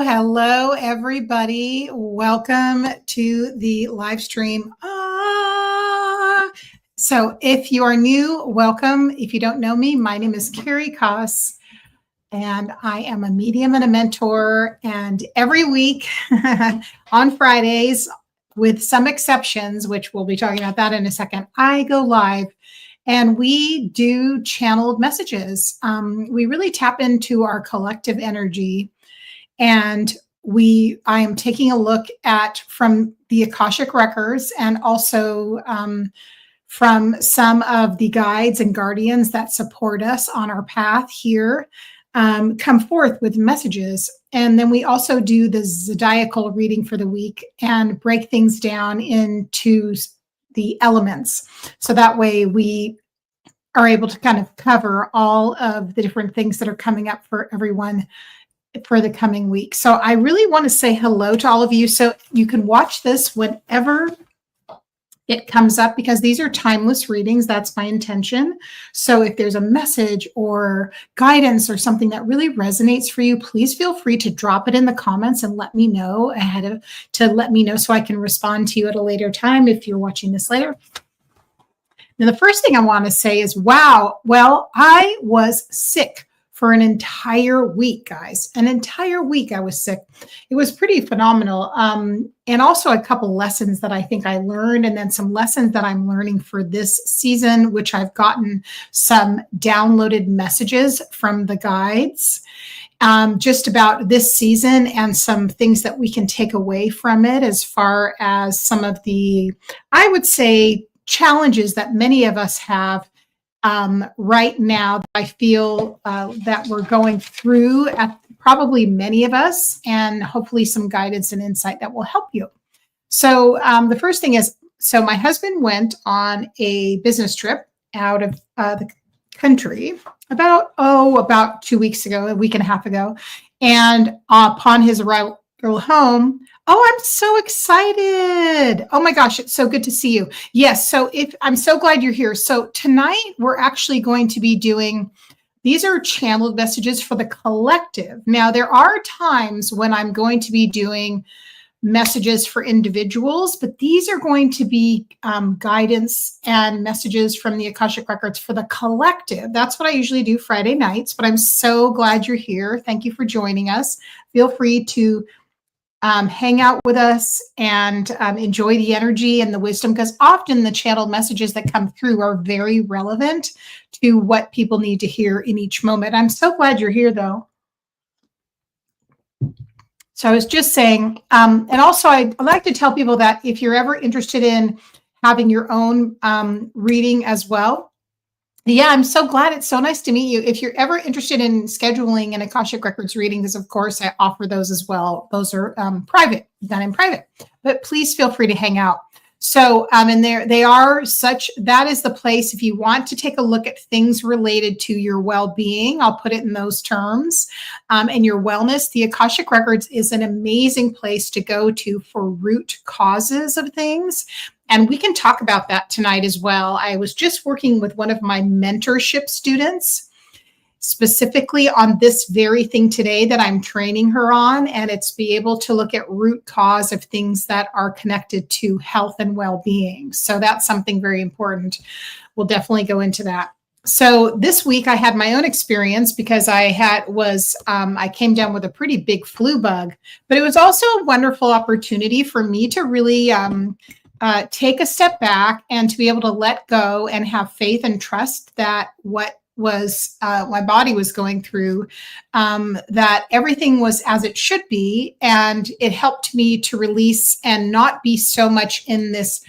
Hello, everybody. Welcome to the live stream. So if you are new, welcome. If you don't know me, my name is Carrie Koss, and I am a medium and a mentor. And every week on Fridays, with some exceptions, which we'll be talking about that in a second, I go live. And we do channeled messages. We really tap into our collective energy. And I am taking a look at from the Akashic Records and also from some of the guides and guardians that support us on our path here, come forth with messages. And then we also do the zodiacal reading for the week and break things down into the elements. So that way we are able to kind of cover all of the different things that are coming up for everyone for the coming week. So I really want to say hello to all of you. So you can watch this whenever it comes up because these are timeless readings. That's my intention. So if there's a message or guidance or something that really resonates for you, please feel free to drop it in the comments and let me know so I can respond to you at a later time if you're watching this later. Now, the first thing I want to say is, wow, well, I was sick for an entire week, guys. An entire week I was sick. It was pretty phenomenal. And also a couple lessons that I think I learned, and then some lessons that I'm learning for this season, which I've gotten some downloaded messages from the guides just about this season and some things that we can take away from it as far as some of the, I would say, challenges that many of us have right now that I feel that we're going through, probably many of us, and hopefully some guidance and insight that will help you. So the first thing is, so my husband went on a business trip out of the country about 2 weeks ago, a week and a half ago. And upon his arrival home, oh, I'm so excited. Oh my gosh, it's so good to see you. Yes, so I'm so glad you're here. So tonight we're actually going to be doing, these are channeled messages for the collective. Now there are times when I'm going to be doing messages for individuals, but these are going to be guidance and messages from the Akashic Records for the collective. That's what I usually do Friday nights, but I'm so glad you're here. Thank you for joining us. Feel free to hang out with us and enjoy the energy and the wisdom, because often the channeled messages that come through are very relevant to what people need to hear in each moment. I'm so glad you're here, though. So I was just saying, and also I'd like to tell people that if you're ever interested in having your own reading as well, yeah, I'm so glad. It's so nice to meet you. If you're ever interested in scheduling an Akashic Records reading, because of course I offer those as well. Those are private, done in private, but please feel free to hang out. So, and they are such, that is the place if you want to take a look at things related to your well-being, I'll put it in those terms, and your wellness. The Akashic Records is an amazing place to go to for root causes of things. And we can talk about that tonight as well. I was just working with one of my mentorship students specifically on this very thing today that I'm training her on, and it's be able to look at root cause of things that are connected to health and well-being. So that's something very important. We'll definitely go into that. So this week I had my own experience because I came down with a pretty big flu bug, but it was also a wonderful opportunity for me to really take a step back and to be able to let go and have faith and trust that what was my body was going through, that everything was as it should be. And it helped me to release and not be so much in this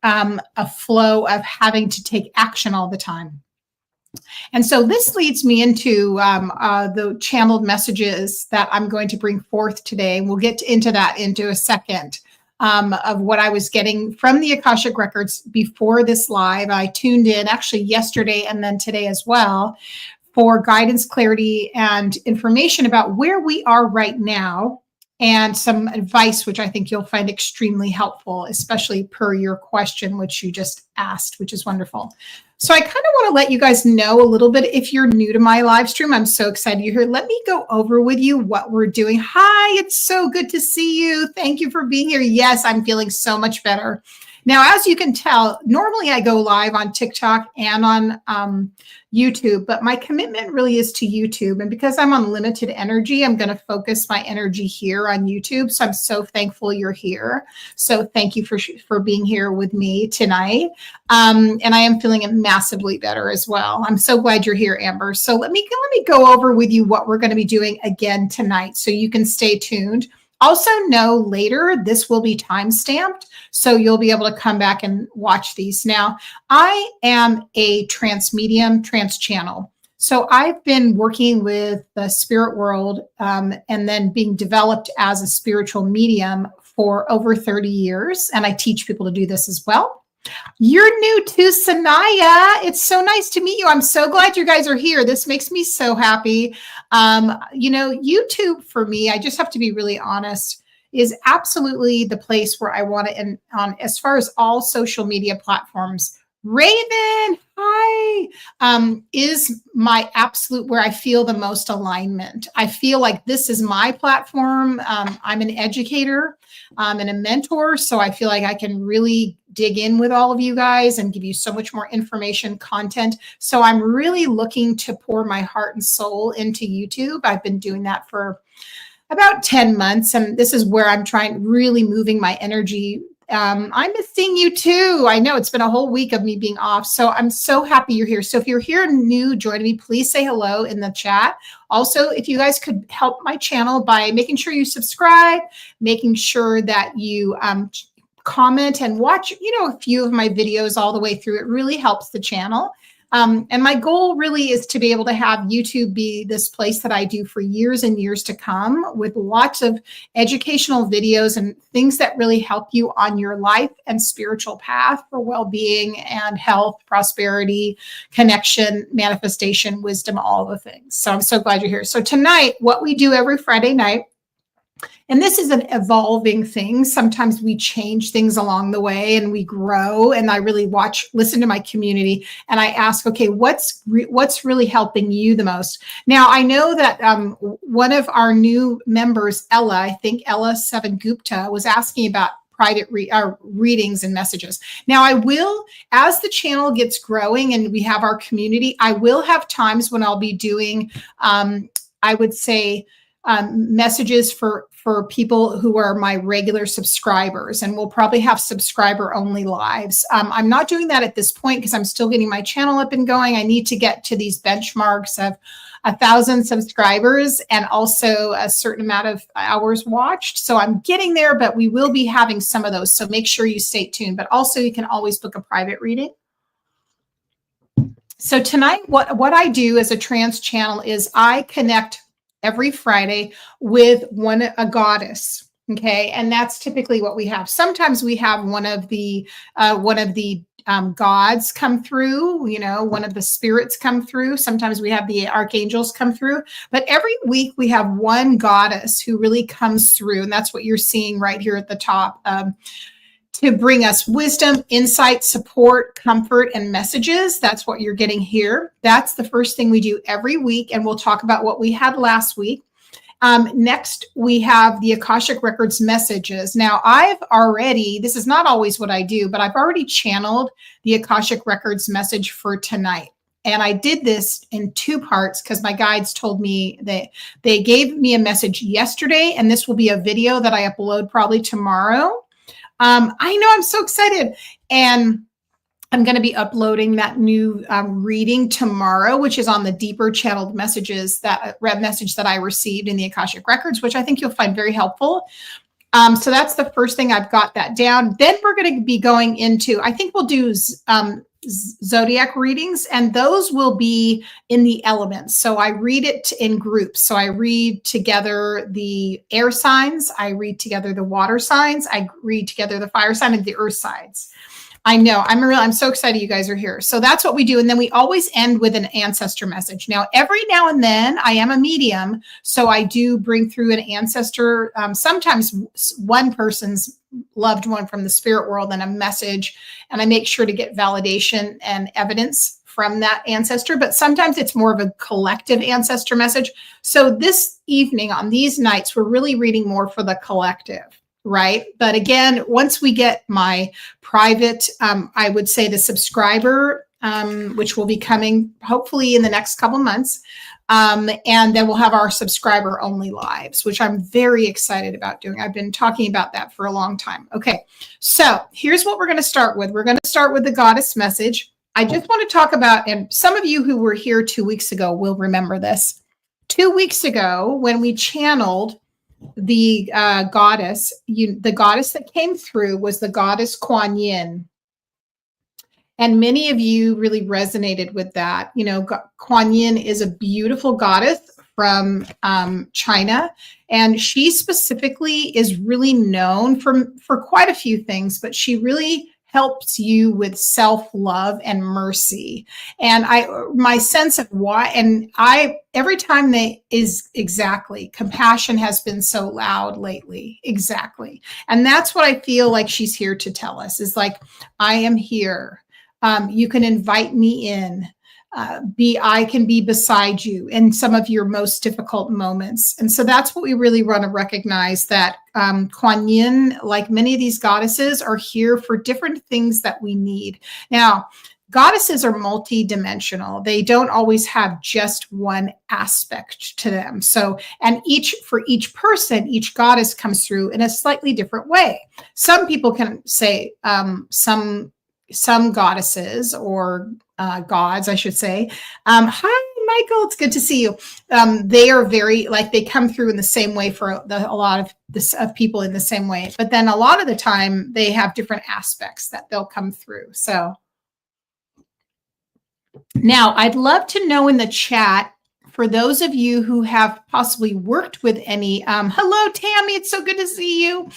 a flow of having to take action all the time. And so this leads me into the channeled messages that I'm going to bring forth today. We'll get into that into a second, of what I was getting from the Akashic Records before this live. I tuned in actually yesterday and then today as well for guidance, clarity, and information about where we are right now, and some advice, which I think you'll find extremely helpful, especially per your question, which you just asked, which is wonderful. So I kind of want to let you guys know a little bit. If you're new to my live stream, I'm so excited you're here. Let me go over with you what we're doing. Hi, it's so good to see you. Thank you for being here. Yes, I'm feeling so much better. Now, as you can tell, normally I go live on TikTok and on YouTube, but my commitment really is to YouTube. And because I'm on limited energy, I'm going to focus my energy here on YouTube. So I'm so thankful you're here. So thank you for being here with me tonight. And I am feeling massively better as well. I'm so glad you're here, Amber. So let me go over with you what we're going to be doing again tonight, so you can stay tuned. Also know later, this will be time-stamped, so you'll be able to come back and watch these. Now, I am a trance medium, trance channel. So I've been working with the spirit world and then being developed as a spiritual medium for over 30 years. And I teach people to do this as well. You're new to Sanaya. It's so nice to meet you. I'm so glad you guys are here. This makes me so happy. YouTube for me, I just have to be really honest, is absolutely the place where I want to, and on as far as all social media platforms. Raven, hi, is my absolute, where I feel the most alignment. I feel like this is my platform. I'm an educator and a mentor, so I feel like I can really dig in with all of you guys and give you so much more information, content. So I'm really looking to pour my heart and soul into YouTube. I've been doing that for about 10 months, and this is where I'm really moving my energy. I'm missing you too. I know it's been a whole week of me being off. So I'm so happy you're here. So if you're here new joining me, please say hello in the chat. Also, if you guys could help my channel by making sure you subscribe, making sure that you comment and watch, a few of my videos all the way through. It really helps the channel. And my goal really is to be able to have YouTube be this place that I do for years and years to come, with lots of educational videos and things that really help you on your life and spiritual path for well-being and health, prosperity, connection, manifestation, wisdom, all the things. So I'm so glad you're here. So tonight, what we do every Friday night, and this is an evolving thing. Sometimes we change things along the way and we grow. And I really listen to my community, and I ask, okay, what's really helping you the most? Now, I know that one of our new members, Ella, I think Ella Seven Gupta, was asking about private readings and messages. Now, I will, as the channel gets growing and we have our community, I will have times when I'll be doing, I would say, messages for people who are my regular subscribers, and we'll probably have subscriber only lives. I'm not doing that at this point because I'm still getting my channel up and going. I need to get to these benchmarks of 1,000 subscribers and also a certain amount of hours watched. So I'm getting there, but we will be having some of those. So make sure you stay tuned, but also you can always book a private reading. So tonight, what I do as a trance channel is I connect every Friday with a goddess. Okay. And that's typically what we have. Sometimes we have one of the gods come through, one of the spirits come through. Sometimes we have the archangels come through, but every week we have one goddess who really comes through. And that's what you're seeing right here at the top, to bring us wisdom, insight, support, comfort, and messages. That's what you're getting here. That's the first thing we do every week. And we'll talk about what we had last week. Next, we have the Akashic Records messages. Now, this is not always what I do, but I've already channeled the Akashic Records message for tonight. And I did this in 2 parts because my guides told me that they gave me a message yesterday, and this will be a video that I upload probably tomorrow. I know, I'm so excited. And I'm going to be uploading that new reading tomorrow, which is on the deeper channeled messages, that message that I received in the Akashic Records, which I think you'll find very helpful. So that's the first thing. I've got that down. Then we're going to be going into, I think we'll do zodiac readings, and those will be in the elements. So I read it in groups. So I read together the air signs, I read together the water signs, I read together the fire sign and the earth signs. I know, I'm so excited you guys are here. So that's what we do. And then we always end with an ancestor message. Now, every now and then I am a medium, so I do bring through an ancestor, sometimes one person's loved one from the spirit world and a message, and I make sure to get validation and evidence from that ancestor, but sometimes it's more of a collective ancestor message. So this evening on these nights, we're really reading more for the collective. Right. But again, once we get my private, I would say the subscriber, which will be coming hopefully in the next couple months. And then we'll have our subscriber only lives, which I'm very excited about doing. I've been talking about that for a long time. Okay. So here's what we're going to start with. We're going to start with the goddess message. I just want to talk about, and some of you who were here 2 weeks ago will remember this. 2 weeks ago, when we channeled the goddess, the goddess that came through was the goddess Kuan Yin. And many of you really resonated with that. You know, Kuan Yin is a beautiful goddess from China. And she specifically is really known for quite a few things, but she really helps you with self-love and mercy. And my sense of why, and every time exactly, compassion has been so loud lately. Exactly. And that's what I feel like she's here to tell us, is like, I am here. You can invite me in. I can be beside you in some of your most difficult moments. And so that's what we really want to recognize, that Kuan Yin, like many of these goddesses, are here for different things that we need. Now, goddesses are multidimensional. They don't always have just one aspect to them. So, and for each person, each goddess comes through in a slightly different way. Some people can say some goddesses or gods, I should say. Hi, Michael. It's good to see you. They are very, like, they come through in the same way for a lot of people in the same way. But then a lot of the time they have different aspects that they'll come through. So now I'd love to know in the chat, for those of you who have possibly worked with any, hello, Tammy. It's so good to see you.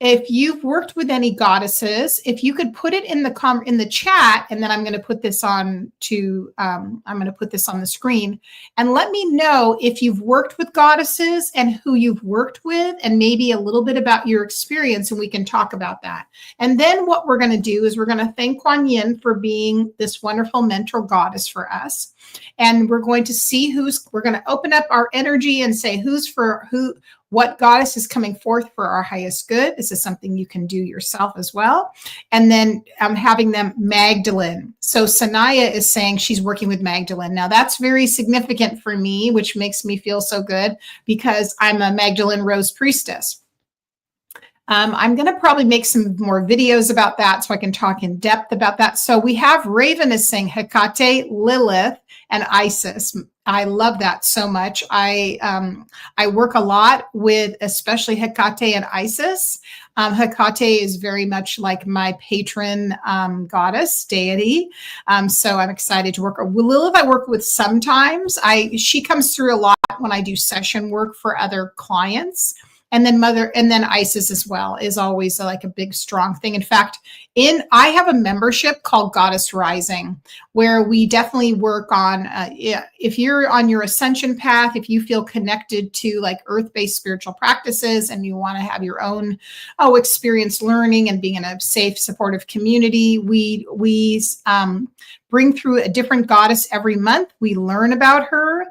If you've worked with any goddesses, if you could put it in the chat, and then I'm going to put this on the screen, and let me know if you've worked with goddesses and who you've worked with, and maybe a little bit about your experience, and we can talk about that. And then what we're going to do is we're going to thank Kuan Yin for being this wonderful mentor goddess for us. And we're going to see we're going to open up our energy and say what goddess is coming forth for our highest good. This is something you can do yourself as well. And then I'm having them Magdalene. So Sanaya is saying she's working with Magdalene. Now that's very significant for me, which makes me feel so good because I'm a Magdalene Rose priestess. I'm going to probably make some more videos about that so I can talk in depth about that. So we have Raven is saying Hecate, Lilith, and Isis. I love that so much. I work a lot with especially Hecate and Isis. Hecate is very much like my patron goddess, deity. So I'm excited to work with Lilith. I work with sometimes. She comes through a lot when I do session work for other clients. And then Isis as well is always like a big, strong thing. In fact, I have a membership called Goddess Rising, where we definitely work on, if you're on your ascension path, if you feel connected to like earth-based spiritual practices and you want to have your own experience learning and being in a safe, supportive community, we bring through a different goddess every month. We learn about her.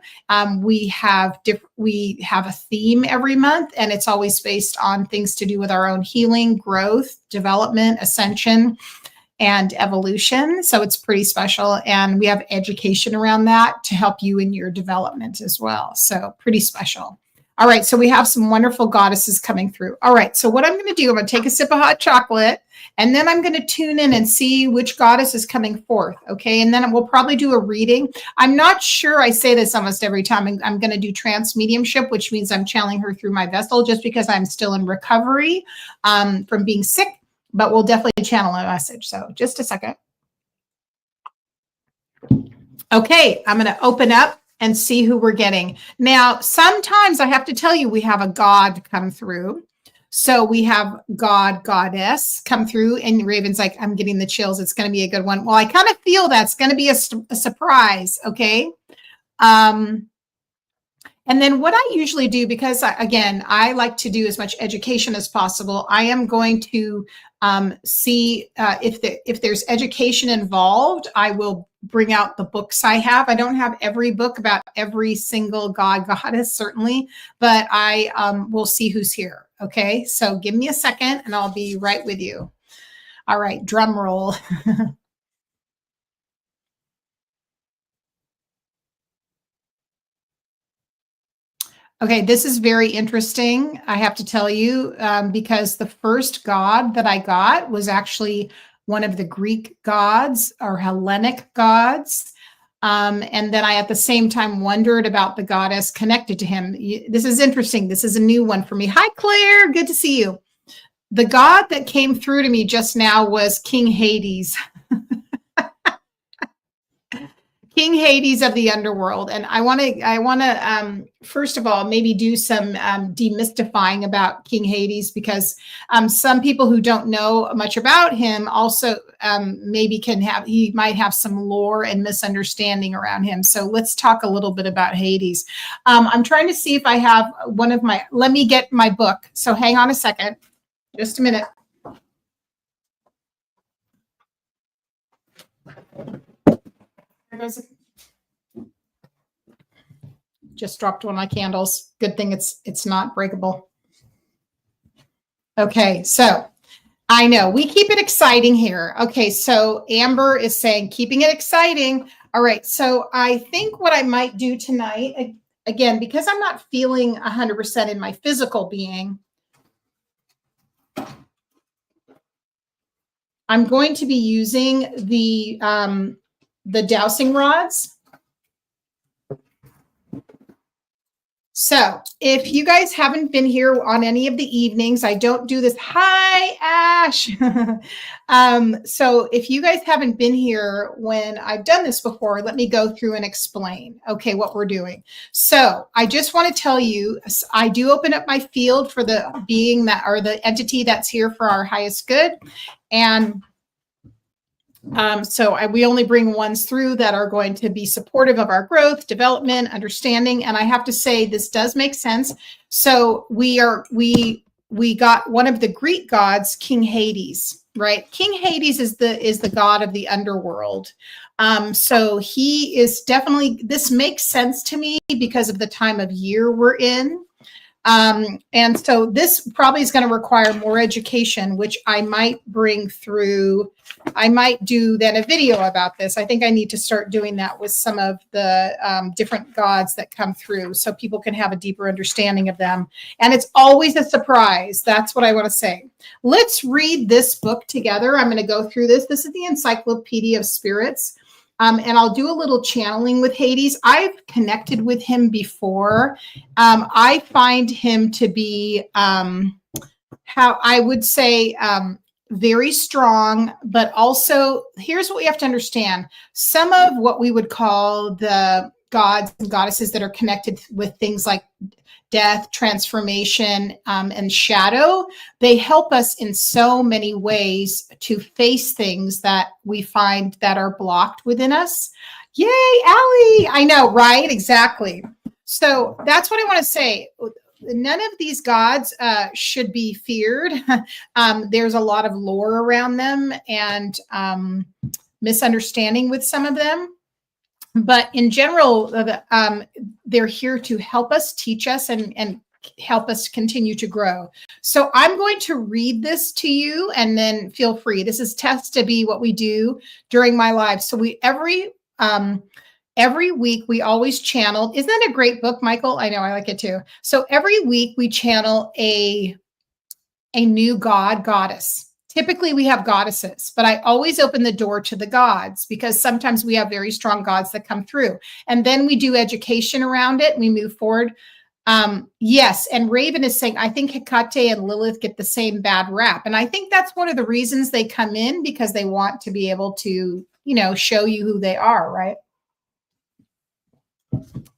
We have a theme every month, and it's always based on things to do with our own healing, growth, development, ascension. and evolution. So it's pretty special. And we have education around that to help you in your development as well. So pretty special. All right, so we have some wonderful goddesses coming through. All right, so what I'm going to do, I'm going to take a sip of hot chocolate, and then I'm going to tune in and see which goddess is coming forth, okay? And then we'll probably do a reading. I'm not sure, I say this almost every time, I'm going to do trance mediumship, which means I'm channeling her through my vessel just because I'm still in recovery from being sick, but we'll definitely channel a message. So just a second. Okay, I'm going to open up and see who we're getting. Now, sometimes I have to tell you, we have a God come through. So we have God, goddess come through, and Raven's like, I'm getting the chills. It's going to be a good one. Well, I kind of feel that's going to be a surprise. Okay. And then what I usually do, because again, I like to do as much education as possible, I am going to see if there's education involved. I will bring out the books I have. I don't have every book about every single god, goddess, certainly, but I will see who's here. Okay, so give me a second and I'll be right with you. All right, drum roll. Okay, this is very interesting, I have to tell you, because the first god that I got was actually one of the Greek gods or Hellenic gods. And then I, at the same time, wondered about the goddess connected to him. This is interesting. This is a new one for me. Hi, Claire. Good to see you. The god that came through to me just now was King Hades. King Hades of the underworld. And I want to first of all, maybe do some demystifying about King Hades, because some people who don't know much about him also maybe he might have some lore and misunderstanding around him. So let's talk a little bit about Hades. I'm trying to see if I have let me get my book. So hang on a second, just a minute. Just dropped one of my candles. Good thing it's not breakable. Okay, so I know we keep it exciting here. Okay, so Amber is saying keeping it exciting. All right, so I think what I might do tonight, again, because I'm not feeling 100% in my physical being, I'm going to be using the dowsing rods. So if you guys haven't been here on any of the evenings, I don't do this. Hi, Ash. So if you guys haven't been here when I've done this before, let me go through and explain, okay, what we're doing. So I just want to tell you, I do open up my field for the being that, or the entity that's here for our highest good. And we only bring ones through that are going to be supportive of our growth, development, understanding. And I have to say, this does make sense. So we got one of the Greek gods, King Hades, right? King Hades is the god of the underworld. So he is definitely, this makes sense to me because of the time of year we're in. And so this probably is going to require more education, which I might bring through. I might do then a video about this. I think I need to start doing that with some of the different gods that come through so people can have a deeper understanding of them. And it's always a surprise. That's what I want to say. Let's read this book together. I'm going to go through this. This is the Encyclopedia of Spirits. And I'll do a little channeling with Hades. I've connected with him before. I find him to be, how I would say, very strong, but also here's what we have to understand. Some of what we would call the gods and goddesses that are connected with things like death, transformation, and shadow, they help us in so many ways to face things that we find that are blocked within us. Yay, Allie! I know, right? Exactly. So that's what I want to say. None of these gods should be feared. There's a lot of lore around them and misunderstanding with some of them. But in general, they're here to help us, teach us, and help us continue to grow. So I'm going to read this to you, and then feel free. This is test to be what we do during my live. So every week we always channel. Isn't that a great book, Michael? I know, I like it too. So every week we channel a new god, goddess. Typically we have goddesses, but I always open the door to the gods, because sometimes we have very strong gods that come through. And then we do education around it and we move forward. Yes. And Raven is saying, I think Hecate and Lilith get the same bad rap. And I think that's one of the reasons they come in, because they want to be able to, show you who they are, right?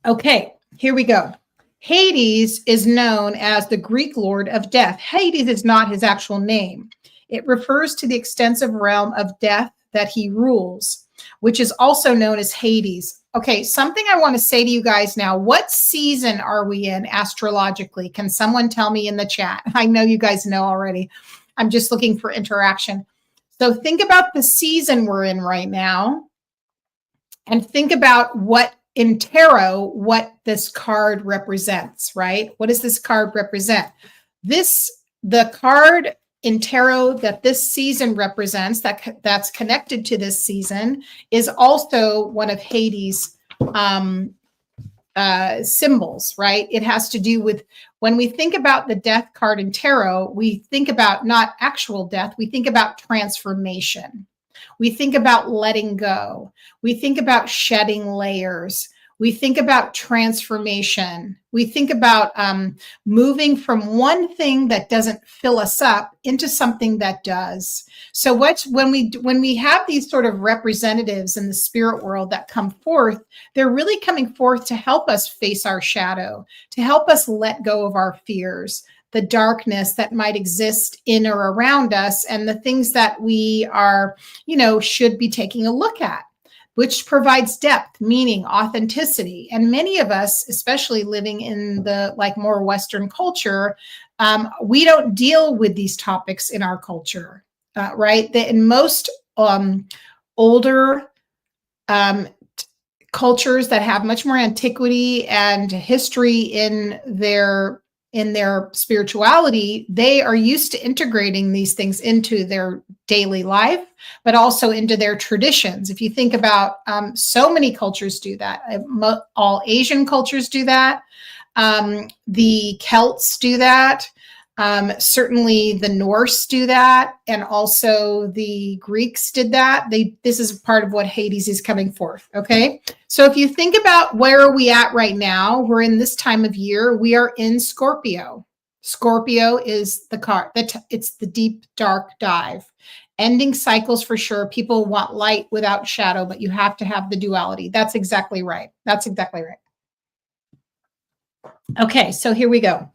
Okay, here we go. Hades is known as the Greek lord of death. Hades is not his actual name. It refers to the extensive realm of death that he rules, which is also known as Hades. Okay, something I want to say to you guys now. What season are we in astrologically? Can someone tell me in the chat? I know you guys know already. I'm just looking for interaction. So think about the season we're in right now, and think about what in tarot, what this card represents, right? What does this card represent? The card in tarot that this season represents, that's connected to this season, is also one of Hades' symbols, right? It has to do with, when we think about the death card in tarot, we think about not actual death, we think about transformation. We think about letting go. We think about shedding layers. We think about transformation. We think about moving from one thing that doesn't fill us up into something that does. So when we have these sort of representatives in the spirit world that come forth, they're really coming forth to help us face our shadow, to help us let go of our fears, the darkness that might exist in or around us, and the things that we are, should be taking a look at, which provides depth, meaning, authenticity. And many of us, especially living in the more Western culture, we don't deal with these topics in our culture, right? In most older cultures that have much more antiquity and history in their spirituality, they are used to integrating these things into their daily life, but also into their traditions. If you think about, so many cultures do that. All Asian cultures do that. The Celts do that. Certainly the Norse do that. And also the Greeks did that. This is part of what Hades is coming forth. Okay. So if you think about where are we at right now, we're in this time of year, we are in Scorpio. Scorpio is the card, it's the deep, dark dive. Ending cycles for sure. People want light without shadow, but you have to have the duality. That's exactly right. That's exactly right. Okay, so here we go.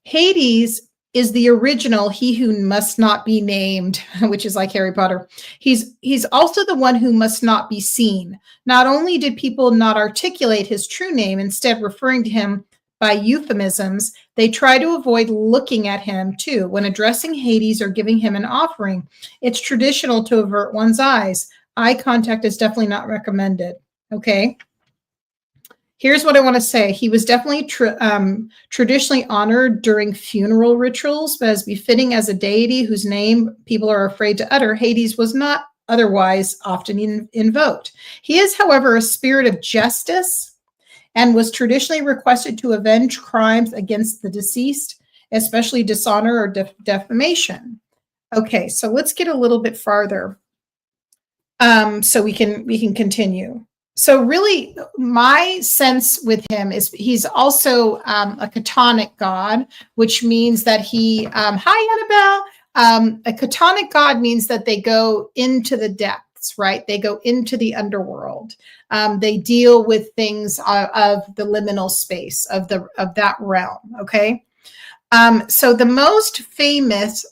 Hades is the original he who must not be named, which is like Harry Potter. He's also the one who must not be seen. Not only did people not articulate his true name, instead referring to him by euphemisms, they try to avoid looking at him too. When addressing Hades or giving him an offering, it's traditional to avert one's eyes. Eye contact is definitely not recommended. Okay. Here's what I want to say. He was definitely traditionally honored during funeral rituals, but as befitting as a deity whose name people are afraid to utter, Hades was not otherwise often invoked. He is, however, a spirit of justice and was traditionally requested to avenge crimes against the deceased, especially dishonor or defamation. Okay, so let's get a little bit farther so we can continue. So really, my sense with him is he's also a chthonic god, which means that he, hi, Annabelle. A chthonic god means that they go into the depths, right? They go into the underworld. They deal with things of the liminal space of that realm, okay? So the most famous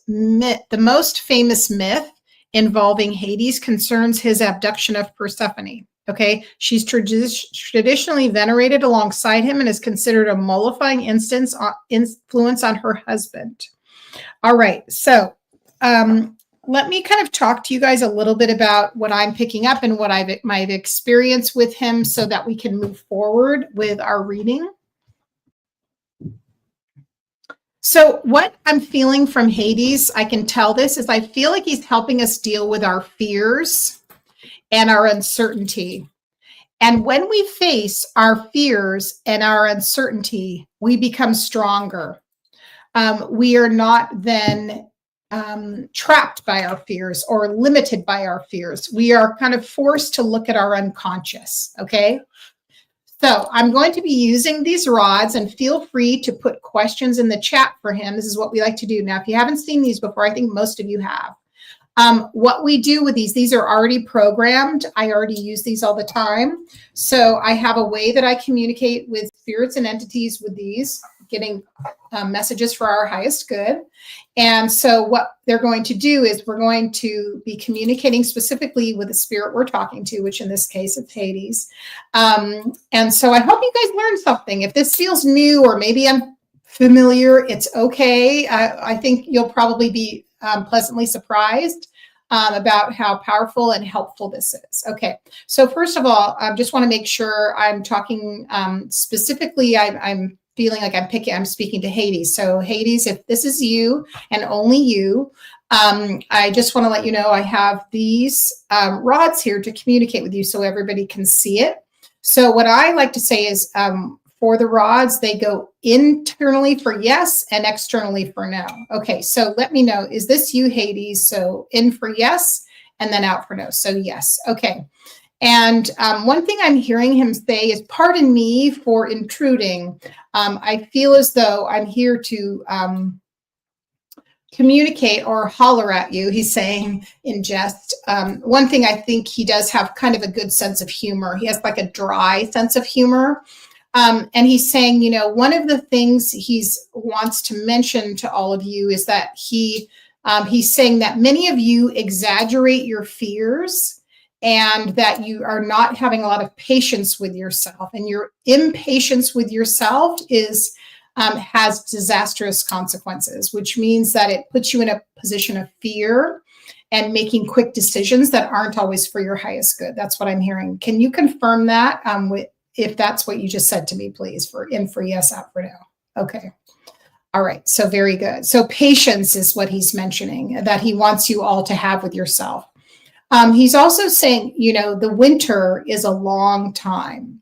myth involving Hades concerns his abduction of Persephone. Okay, she's traditionally venerated alongside him and is considered a mollifying influence on her husband. All right, so let me kind of talk to you guys a little bit about what I'm picking up and what my experience with him so that we can move forward with our reading. So what I'm feeling from Hades, I can tell this, is I feel like he's helping us deal with our fears and our uncertainty. And when we face our fears and our uncertainty, we become stronger. We are not then trapped by our fears or limited by our fears. We are kind of forced to look at our unconscious, okay? So I'm going to be using these rods, and feel free to put questions in the chat for him. This is what we like to do. Now, if you haven't seen these before, I think most of you have. What we do with these are already programmed. I already use these all the time. So I have a way that I communicate with spirits and entities with these, getting messages for our highest good. And so what they're going to do is we're going to be communicating specifically with the spirit we're talking to, which in this case it's Hades. And so I hope you guys learned something. If this feels new or maybe unfamiliar, it's okay. I think you'll probably be pleasantly surprised about how powerful and helpful this is. Okay, so first of all, I just want to make sure I'm talking specifically, I'm feeling like I'm speaking to Hades. So Hades, if this is you and only you, I just want to let you know I have these rods here to communicate with you so everybody can see it. So what I like to say is for the rods, they go internally for yes and externally for no. Okay, so let me know, is this you, Hades? So in for yes and then out for no. So yes, okay. And one thing I'm hearing him say is, pardon me for intruding. I feel as though I'm here to communicate or holler at you, he's saying in jest. One thing, I think he does have kind of a good sense of humor. He has like a dry sense of humor. And he's saying, you know, one of the things he wants to mention to all of you is that he's saying that many of you exaggerate your fears and that you are not having a lot of patience with yourself, and your impatience with yourself has disastrous consequences, which means that it puts you in a position of fear and making quick decisions that aren't always for your highest good. That's what I'm hearing. Can you confirm that if that's what you just said to me, please, for in for yes, out for no? Okay. All right. So very good. So patience is what he's mentioning, that he wants you all to have with yourself. He's also saying, you know, the winter is a long time,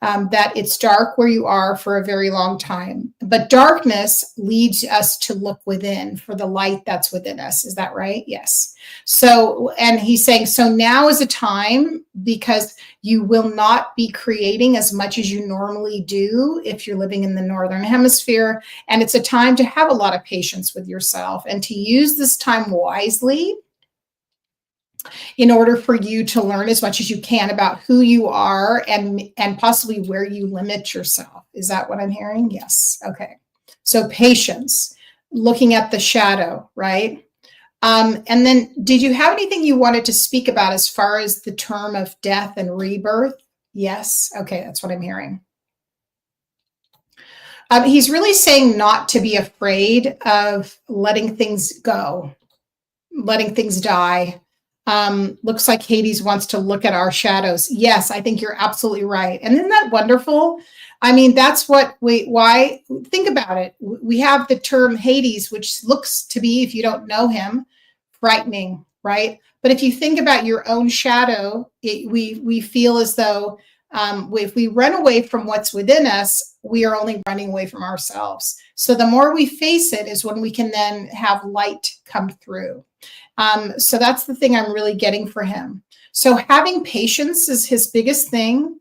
that it's dark where you are for a very long time, but darkness leads us to look within for the light that's within us. Is that right? Yes. So, and he's saying, so now is a time, because you will not be creating as much as you normally do if you're living in the Northern Hemisphere. And it's a time to have a lot of patience with yourself and to use this time wisely in order for you to learn as much as you can about who you are and possibly where you limit yourself. Is that what I'm hearing? Yes. Okay. So patience, looking at the shadow, right? And then did you have anything you wanted to speak about as far as the term of death and rebirth? Yes. Okay. That's what I'm hearing. He's really saying not to be afraid of letting things go, letting things die. Looks like Hades wants to look at our shadows. Yes, I think you're absolutely right. And isn't that wonderful? I mean, that's what why, think about it. We have the term Hades, which looks to be, if you don't know him, frightening, right? But if you think about your own shadow, we feel as though if we run away from what's within us, we are only running away from ourselves. So the more we face it is when we can then have light come through. So that's the thing I'm really getting for him. So having patience is his biggest thing.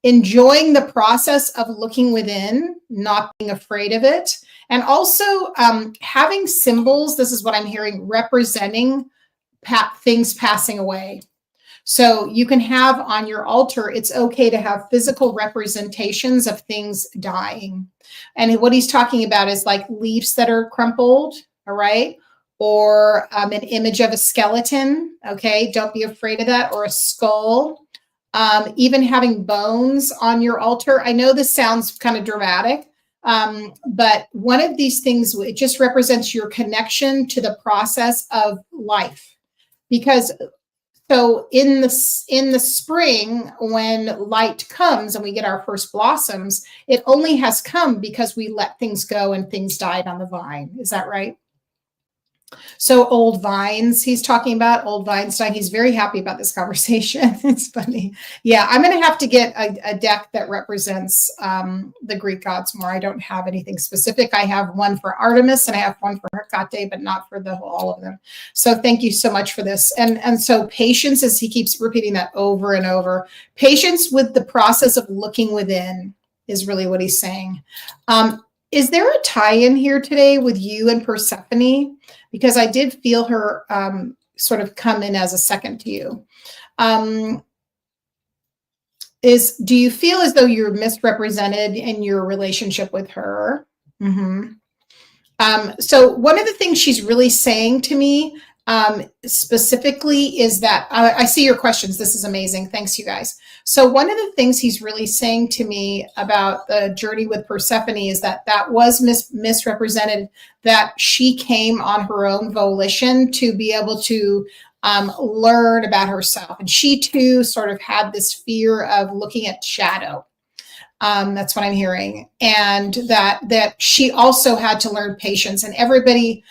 Enjoying the process of looking within, not being afraid of it. And also having symbols, this is what I'm hearing, representing things passing away. So you can have on your altar, it's okay to have physical representations of things dying. And what he's talking about is like leaves that are crumpled, all right? Or an image of a skeleton, okay? Don't be afraid of that, or a skull. Even having bones on your altar. I know this sounds kind of dramatic, but one of these things, it just represents your connection to the process of life. Because So in the spring, when light comes and we get our first blossoms, it only has come because we let things go and things died on the vine. Is that right? So old vines, he's talking about old Weinstein. He's very happy about this conversation. It's funny. Yeah, I'm going to have to get a deck that represents the Greek gods more. I don't have anything specific. I have one for Artemis and I have one for Hecate, but not for all of them. So thank you so much for this. And so patience, as he keeps repeating that over and over, patience with the process of looking within is really what he's saying. Is there a tie-in here today with you and Persephone? Because I did feel her sort of come in as a second to you. Do you feel as though you're misrepresented in your relationship with her? Mm-hmm. So one of the things she's really saying to me specifically is that, I see your questions. This is amazing. Thanks, you guys. So one of the things he's really saying to me about the journey with Persephone is that was misrepresented, that she came on her own volition to be able to learn about herself. And she too sort of had this fear of looking at shadow. That's what I'm hearing. And that she also had to learn patience. And everybody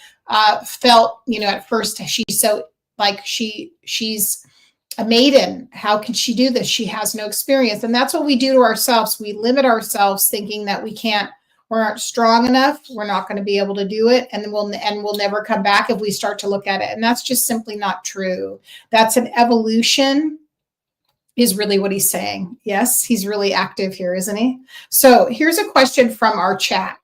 felt, at first she's so like she's a maiden. How can she do this? She has no experience. And that's what we do to ourselves. We limit ourselves thinking that we aren't strong enough. We're not going to be able to do it. And then we'll never come back if we start to look at it. And that's just simply not true. That's an evolution, is really what he's saying. Yes, he's really active here, isn't he? So here's a question from our chat.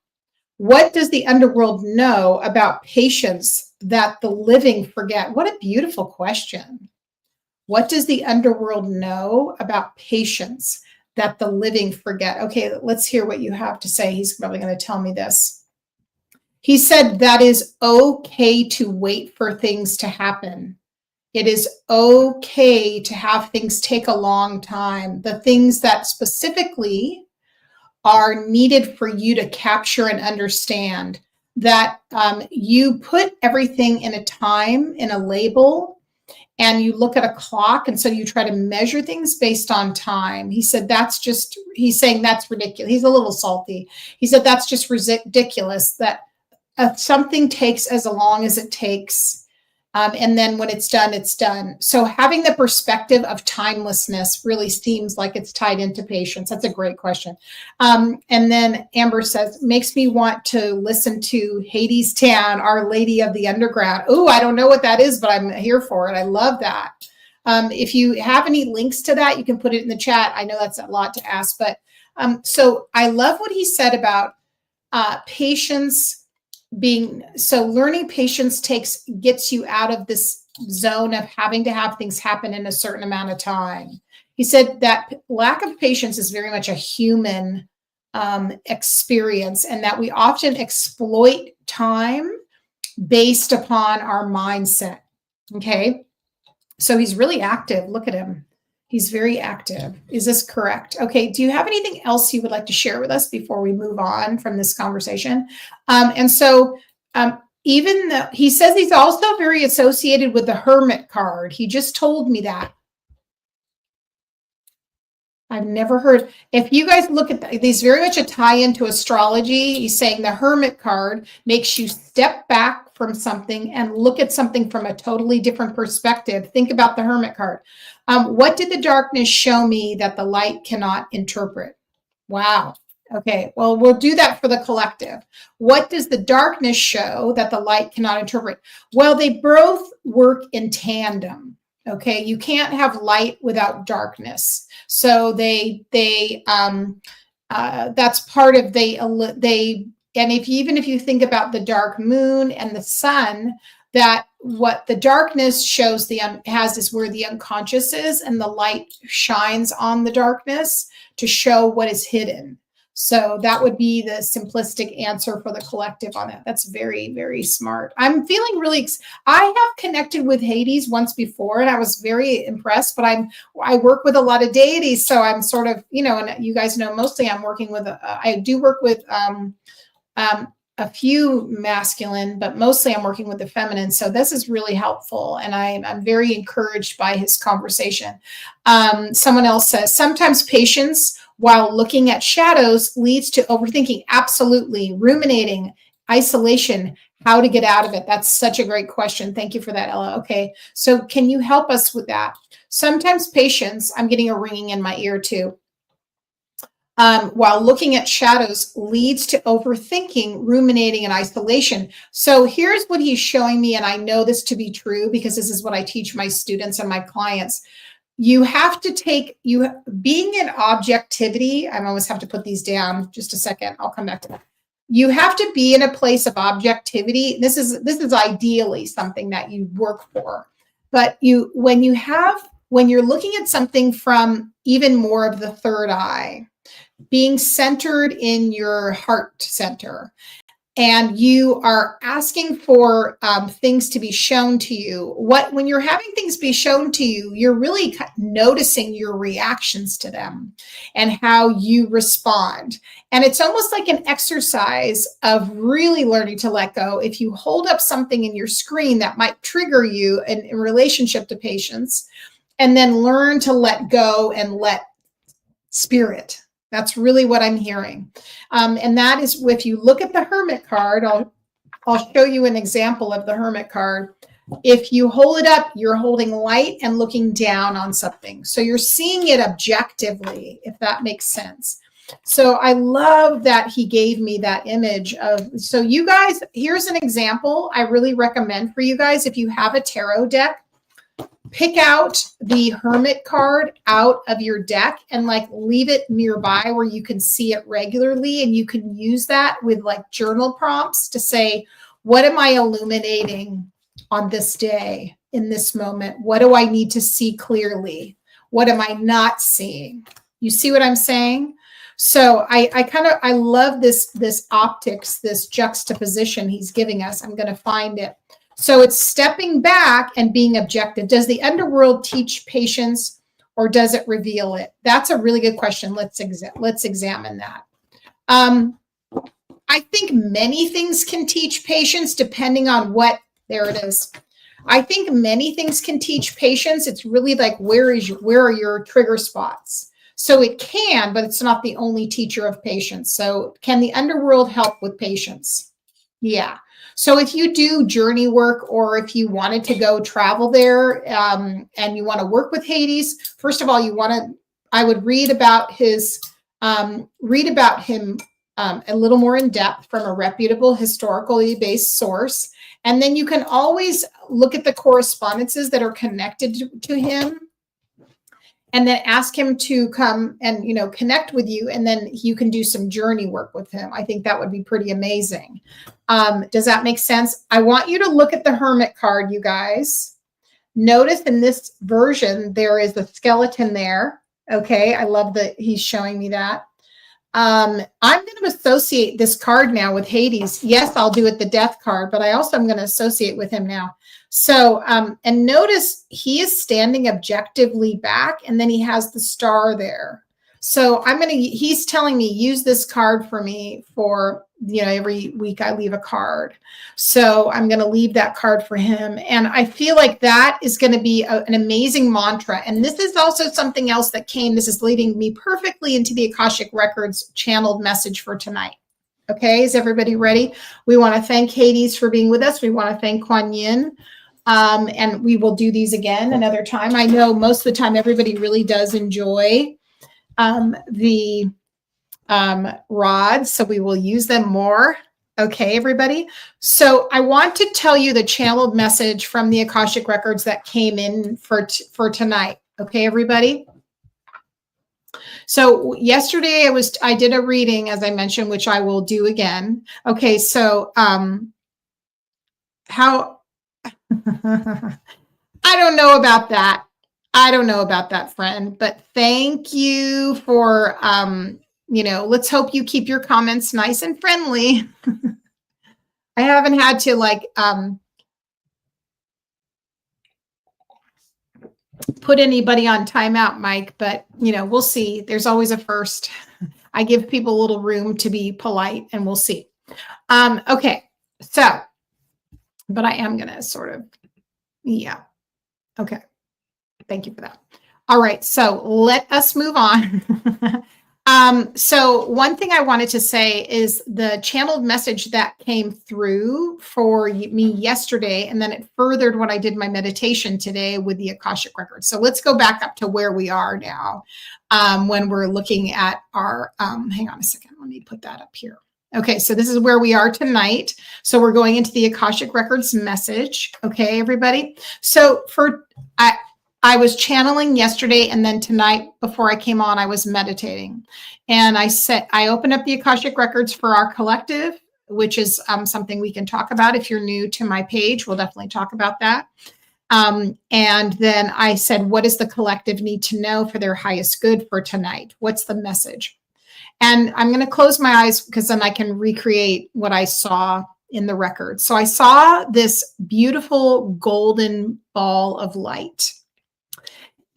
What does the underworld know about patience that the living forget? What a beautiful question. What does the underworld know about patience that the living forget? Okay, let's hear what you have to say. He's probably going to tell me this. He said that is okay to wait for things to happen. It is okay to have things take a long time. The things that specifically are needed for you to capture and understand, that you put everything in a time, in a label, and you look at a clock, and so you try to measure things based on time. He said he's saying that's ridiculous. He's a little salty. He said that's just ridiculous, that something takes as long as it takes. And then when it's done, it's done. So having the perspective of timelessness really seems like it's tied into patience. That's a great question. And then Amber says, makes me want to listen to Hades Town, Our Lady of the Underground. Oh, I don't know what that is, but I'm here for it. I love that. If you have any links to that, you can put it in the chat. I know that's a lot to ask, but so I love what he said about patience. Learning patience gets you out of this zone of having to have things happen in a certain amount of time. He said that lack of patience is very much a human experience, and that we often exploit time based upon our mindset. Okay. So he's really active. Look at him. He's very active. Is this correct? Okay. Do you have anything else you would like to share with us before we move on from this conversation? Even though he says he's also very associated with the Hermit card. He just told me that. I've never heard. If you guys look at these, very much a tie into astrology. He's saying the Hermit card makes you step back from something and look at something from a totally different perspective. Think about the Hermit card. What did the darkness show me that the light cannot interpret? Wow. Okay, well, we'll do that for the collective. What does the darkness show that the light cannot interpret? Well, they both work in tandem. Okay, you can't have light without darkness. So that's part of and even if you think about the dark moon and the sun, that what the darkness shows is where the unconscious is, and the light shines on the darkness to show what is hidden. So that would be the simplistic answer for the collective on that. That's very, very smart. I'm feeling really, I have connected with Hades once before, and I was very impressed, but I work with a lot of deities. So I'm sort of, and you guys know, mostly I'm working with, I do work with a few masculine, but mostly I'm working with the feminine. So this is really helpful. And I'm very encouraged by his conversation. Someone else says, sometimes patience while looking at shadows leads to overthinking. Absolutely. Ruminating, isolation, how to get out of it. That's such a great question. Thank you for that, Ella. Okay. So can you help us with that? Sometimes patience, I'm getting a ringing in my ear too. While looking at shadows leads to overthinking, ruminating, and isolation. So here's what he's showing me, and I know this to be true because this is what I teach my students and my clients. You have to take, being in objectivity, I always have to put these down, just a second, I'll come back to that. You have to be in a place of objectivity. This is ideally something that you work for. But when you're looking at something from even more of the third eye, being centered in your heart center, and you are asking for things to be shown to you. When you're having things be shown to you, you're really noticing your reactions to them and how you respond. And it's almost like an exercise of really learning to let go. If you hold up something in your screen that might trigger you in relationship to patience, and then learn to let go and let spirit. That's really what I'm hearing. And that is, if you look at the Hermit card, I'll show you an example of the Hermit card. If you hold it up, you're holding light and looking down on something. So you're seeing it objectively, if that makes sense. So I love that he gave me that image of, so you guys, here's an example I really recommend for you guys. If you have a tarot deck, pick out the Hermit card out of your deck and like leave it nearby where you can see it regularly. And you can use that with like journal prompts to say, what am I illuminating on this day, in this moment? What do I need to see clearly? What am I not seeing? You see what I'm saying? So I love this optics, this juxtaposition he's giving us. I'm going to find it. So it's stepping back and being objective. Does the underworld teach patience or does it reveal it? That's a really good question. Let's examine that. I think many things can teach patience depending on what, there it is. I think many things can teach patience. It's really like, where are your trigger spots? So it can, but it's not the only teacher of patience. So can the underworld help with patience? Yeah. So if you do journey work, or if you wanted to go travel there and you want to work with Hades, first of all, I would read about him a little more in depth from a reputable, historically based source. And then you can always look at the correspondences that are connected to him, and then ask him to come and, connect with you. And then you can do some journey work with him. I think that would be pretty amazing. Does that make sense? I want you to look at the Hermit card, you guys. Notice in this version, there is the skeleton there. Okay. I love that he's showing me that. I'm going to associate this card now with Hades. Yes, I'll do it the death card, but I also am going to associate with him now. So, and notice he is standing objectively back, and then he has the star there. So he's telling me, use this card for me for, every week I leave a card. So I'm going to leave that card for him. And I feel like that is going to be an amazing mantra. And this is also something else that came. This is leading me perfectly into the Akashic Records channeled message for tonight. Okay, is everybody ready? We want to thank Hades for being with us. We want to thank Kuan Yin. And we will do these again another time. I know most of the time everybody really does enjoy the rods, so we will use them more. Okay, everybody. So I want to tell you the channeled message from the Akashic Records that came in for tonight. Okay, everybody. So yesterday I did a reading, as I mentioned, which I will do again. Okay, so how I don't know about that. I don't know about that, friend, but thank you for, let's hope you keep your comments nice and friendly. I haven't had to put anybody on timeout, Mike, but we'll see. There's always a first. I give people a little room to be polite, and we'll see. Okay, so, but I am going to sort of, yeah. Okay. Thank you for that. All right, so let us move on. So one thing I wanted to say is the channeled message that came through for me yesterday, and then it furthered what I did my meditation today with the Akashic Records. So let's go back up to where we are now when we're looking at our, hang on a second, let me put that up here. Okay, so this is where we are tonight. So we're going into the Akashic Records message. Okay, everybody. So I was channeling yesterday, and then tonight before I came on, I was meditating. And I opened up the Akashic Records for our collective, which is something we can talk about. If you're new to my page, we'll definitely talk about that. And then I said, what does the collective need to know for their highest good for tonight? What's the message? And I'm going to close my eyes because then I can recreate what I saw in the record. So I saw this beautiful golden ball of light.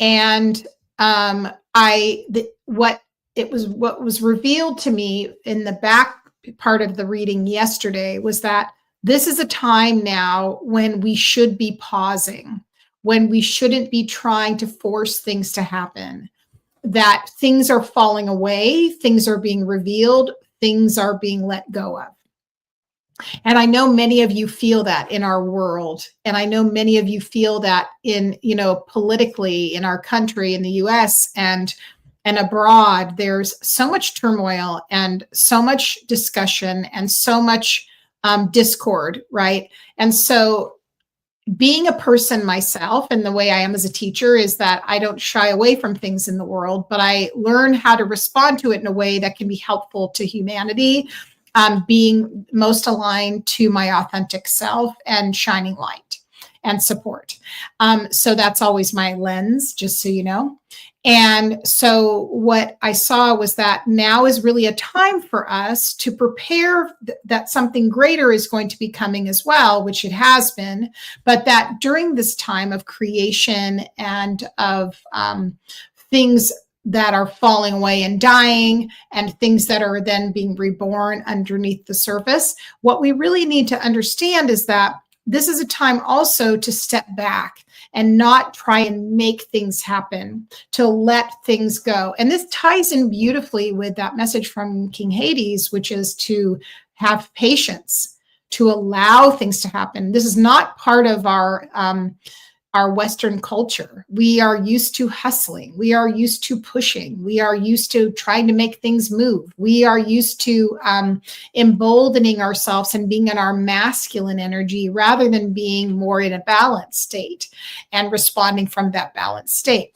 And what was revealed to me in the back part of the reading yesterday was that this is a time now when we should be pausing, when we shouldn't be trying to force things to happen, that things are falling away, things are being revealed, things are being let go of. And I know many of you feel that in our world. And I know many of you feel that in, politically in our country, in the US and abroad, there's so much turmoil and so much discussion and so much discord, right? And so being a person myself, and the way I am as a teacher, is that I don't shy away from things in the world, but I learn how to respond to it in a way that can be helpful to humanity, being most aligned to my authentic self and shining light and support. So that's always my lens, just so you know. And so what I saw was that now is really a time for us to prepare that something greater is going to be coming as well, which it has been, but that during this time of creation and of things that are falling away and dying and things that are then being reborn underneath the surface, what we really need to understand is that this is a time also to step back and not try and make things happen, to let things go. And this ties in beautifully with that message from King Hades, which is to have patience, to allow things to happen. This is not part of our Western culture. We are used to hustling. We are used to pushing. We are used to trying to make things move. We are used to emboldening ourselves and being in our masculine energy rather than being more in a balanced state and responding from that balanced state.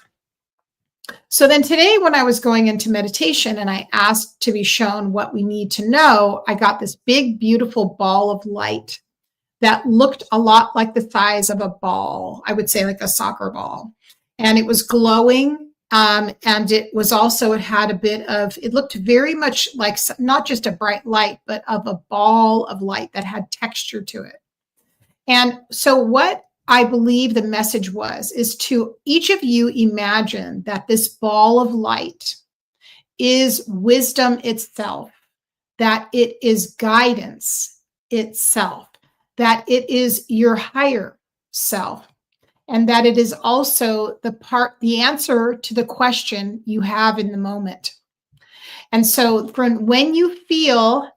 So then today, when I was going into meditation and I asked to be shown what we need to know, I got this big, beautiful ball of light that looked a lot like the size of a ball, I would say like a soccer ball. And it was glowing. And it was also, it had a bit of, it looked very much like not just a bright light, but of a ball of light that had texture to it. And so what I believe the message was, is to each of you imagine that this ball of light is wisdom itself, that it is guidance itself, that it is your higher self, and that it is also the answer to the question you have in the moment. And so when you feel,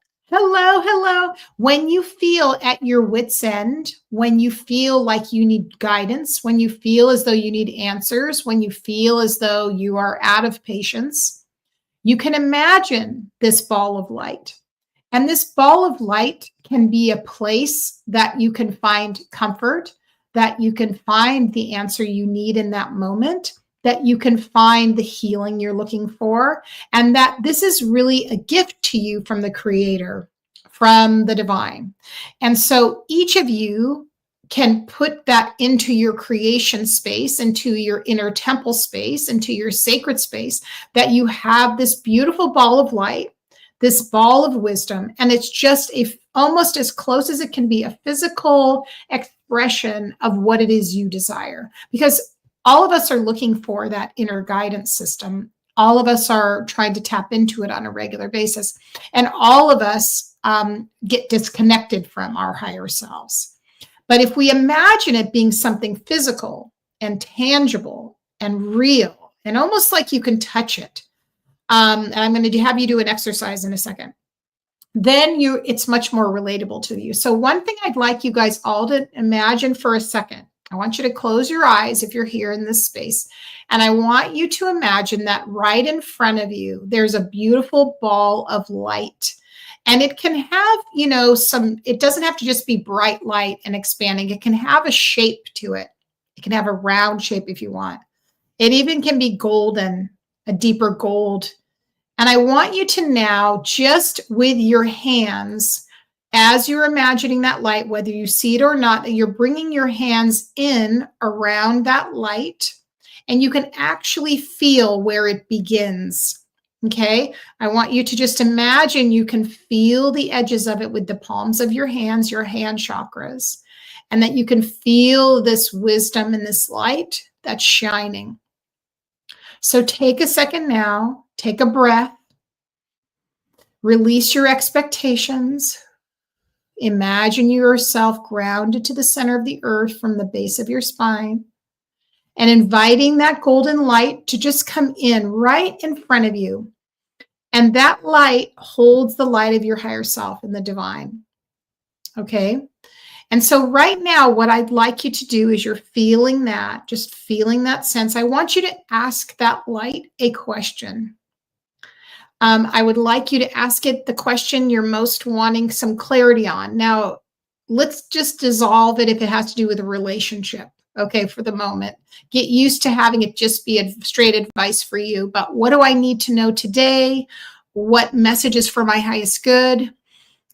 when you feel at your wit's end, when you feel like you need guidance, when you feel as though you need answers, when you feel as though you are out of patience, you can imagine this ball of light. And this ball of light can be a place that you can find comfort, that you can find the answer you need in that moment, that you can find the healing you're looking for, and that this is really a gift to you from the Creator, from the divine. And so each of you can put that into your creation space, into your inner temple space, into your sacred space, that you have this beautiful ball of light, this ball of wisdom, and it's just almost as close as it can be a physical expression of what it is you desire. Because all of us are looking for that inner guidance system. All of us are trying to tap into it on a regular basis. And all of us get disconnected from our higher selves. But if we imagine it being something physical and tangible and real, and almost like you can touch it, and I'm going to have you do an exercise in a second, then it's much more relatable to you. So one thing I'd like you guys all to imagine for a second, I want you to close your eyes if you're here in this space. And I want you to imagine that right in front of you, there's a beautiful ball of light. And it can have, it doesn't have to just be bright light and expanding. It can have a shape to it. It can have a round shape if you want. It even can be golden, a deeper gold. And I want you to now, just with your hands, as you're imagining that light, whether you see it or not, you're bringing your hands in around that light, and you can actually feel where it begins. Okay, I want you to just imagine you can feel the edges of it with the palms of your hands, your hand chakras, and that you can feel this wisdom and this light that's shining. So take a second now, take a breath, release your expectations. Imagine yourself grounded to the center of the earth from the base of your spine, and inviting that golden light to just come in right in front of you. And that light holds the light of your higher self in the divine. Okay. And so right now, what I'd like you to do is you're feeling that, just feeling that sense. I want you to ask that light a question. I would like you to ask it the question you're most wanting some clarity on. Now, let's just dissolve it if it has to do with a relationship. Okay, for the moment. Get used to having it just be a straight advice for you. But what do I need to know today? What message is for my highest good?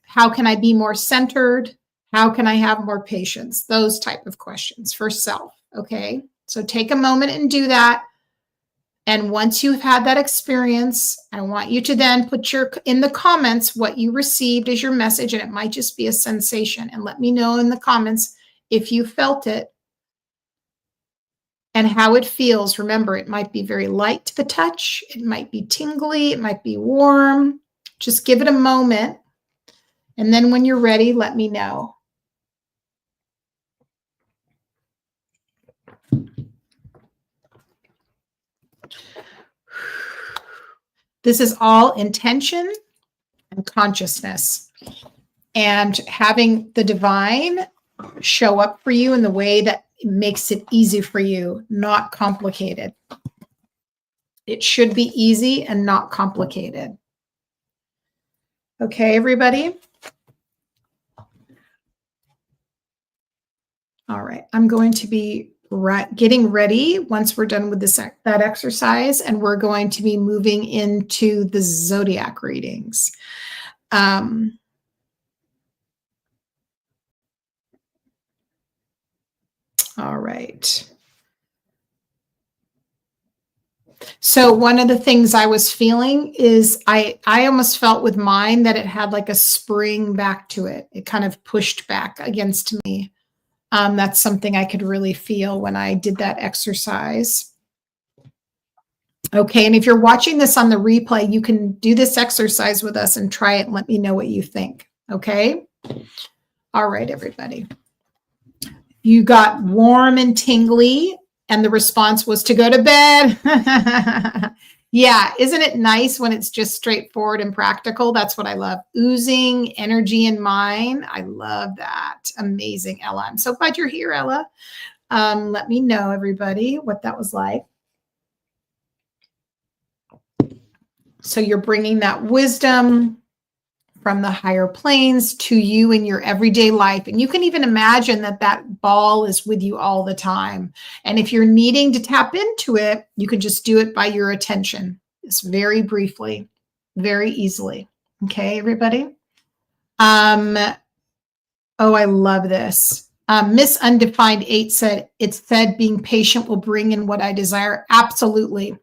How can I be more centered? How can I have more patience? Those type of questions for self. Okay, so take a moment and do that. And once you've had that experience, I want you to then put in the comments what you received as your message, and it might just be a sensation. And let me know in the comments if you felt it and how it feels. Remember, it might be very light to the touch. It might be tingly. It might be warm. Just give it a moment. And then when you're ready, let me know. This is all intention and consciousness, and having the divine show up for you in the way that makes it easy for you, not complicated. It should be easy and not complicated. Okay, everybody? All right, I'm going to be getting ready once we're done with that exercise, and we're going to be moving into the zodiac readings. All right. So one of the things I was feeling is I almost felt with mine that it had like a spring back to it. It kind of pushed back against me. That's something I could really feel when I did that exercise. Okay, and if you're watching this on the replay, you can do this exercise with us and try it and let me know what you think. Okay? All right, everybody. You got warm and tingly, and the response was to go to bed. Yeah, isn't it nice when it's just straightforward and practical? That's what I love. Oozing energy in mine. I love that. Amazing, Ella. I'm so glad you're here, Ella. Let me know, everybody, what that was like. So you're bringing that wisdom from the higher planes to you in your everyday life. And you can even imagine that that ball is with you all the time. And if you're needing to tap into it, you can just do it by your attention. It's very briefly, very easily. Okay, everybody? Oh, I love this. Miss Undefined 8 said, it said being patient will bring in what I desire. Absolutely.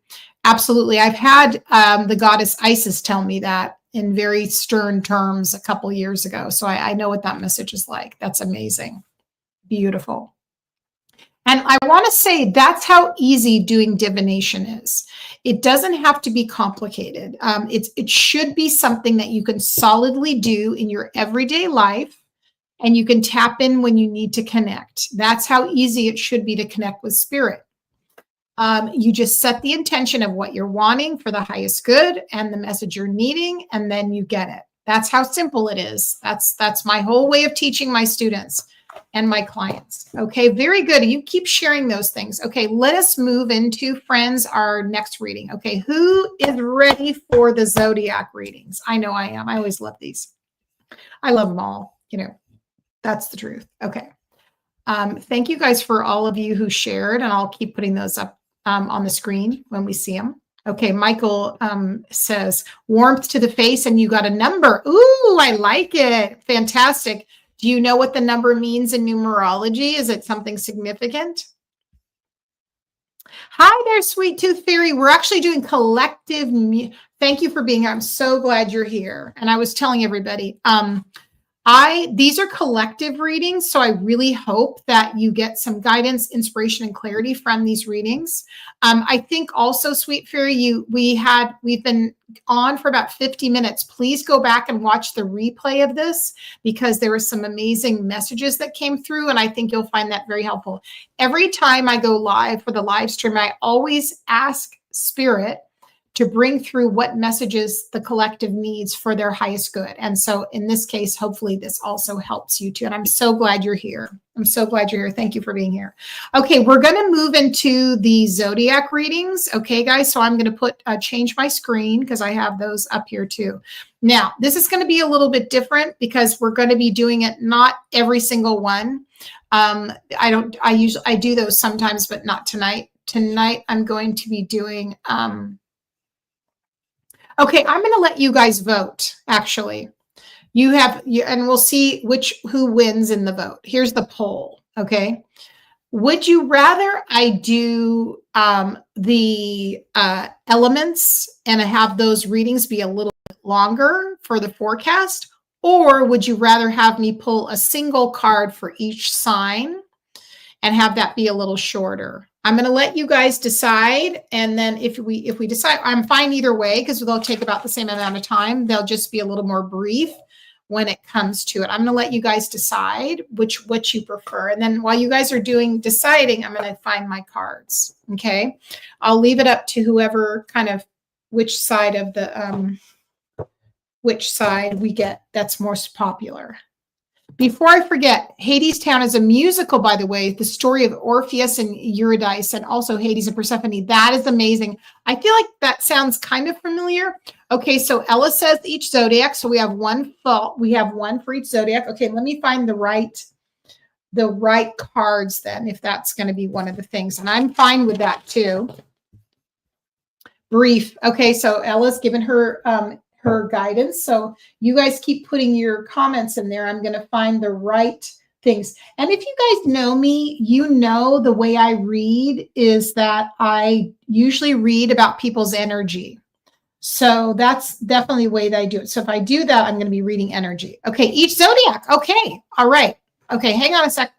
Absolutely. I've had the goddess Isis tell me that in very stern terms a couple years ago. So I know what that message is like. That's amazing. Beautiful. And I want to say that's how easy doing divination is. It doesn't have to be complicated. It should be something that you can solidly do in your everyday life, and you can tap in when you need to connect. That's how easy it should be to connect with spirit. You just set the intention of what you're wanting for the highest good and the message you're needing, and then you get it. That's how simple it is. That's my whole way of teaching my students and my clients. Okay, very good. You keep sharing those things. Okay, let us move into, friends, our next reading. Okay, who is ready for the zodiac readings? I know I am. I always love these. I love them all. You know, that's the truth. Okay. Thank you guys for all of you who shared, and I'll keep putting those up on the screen when we see them. Okay, Michael says, warmth to the face, and you got a number. Ooh, I like it. Fantastic. Do you know what the number means in numerology? Is it something significant? Hi there, Sweet Tooth Fairy. We're actually doing collective. Thank you for being here. I'm so glad you're here. And I was telling everybody, these are collective readings, so I really hope that you get some guidance, inspiration, and clarity from these readings. I think also, Sweet Fairy, we've been on for about 50 minutes. Please go back and watch the replay of this, because there were some amazing messages that came through, and I think you'll find that very helpful. Every time I go live for the live stream, I always ask Spirit to bring through what messages the collective needs for their highest good. And so in this case, hopefully this also helps you too. And I'm so glad you're here. I'm so glad you're here. Thank you for being here. Okay, we're going to move into the zodiac readings. Okay, guys, so I'm going to change my screen because I have those up here too. Now, this is going to be a little bit different because we're going to be doing it not every single one. I do those sometimes, but not tonight. Tonight, I'm going to be doing okay, I'm going to let you guys vote, actually. And we'll see who wins in the vote. Here's the poll, okay? Would you rather I do the elements and have those readings be a little bit longer for the forecast? Or would you rather have me pull a single card for each sign and have that be a little shorter? I'm going to let you guys decide, and then if we decide, I'm fine either way, because they'll take about the same amount of time. They'll just be a little more brief when it comes to it. I'm going to let you guys decide what you prefer, and then while you guys are deciding, I'm going to find my cards. Okay, I'll leave it up to whoever which side we get that's most popular. Before I forget, Hadestown is a musical, by the way, the story of Orpheus and Eurydice, and also Hades and Persephone. That is amazing. I feel like that sounds kind of familiar. Okay, so Ella says each zodiac. So we have one for each zodiac. Okay, let me find the right cards then, if that's going to be one of the things. And I'm fine with that too. Brief. Okay, so Ella's given her guidance. So you guys keep putting your comments in there. I'm going to find the right things. And if you guys know me, you know the way I read is that I usually read about people's energy. So that's definitely the way that I do it. So if I do that, I'm going to be reading energy. Okay, each zodiac. Okay, all right. Okay, hang on a sec.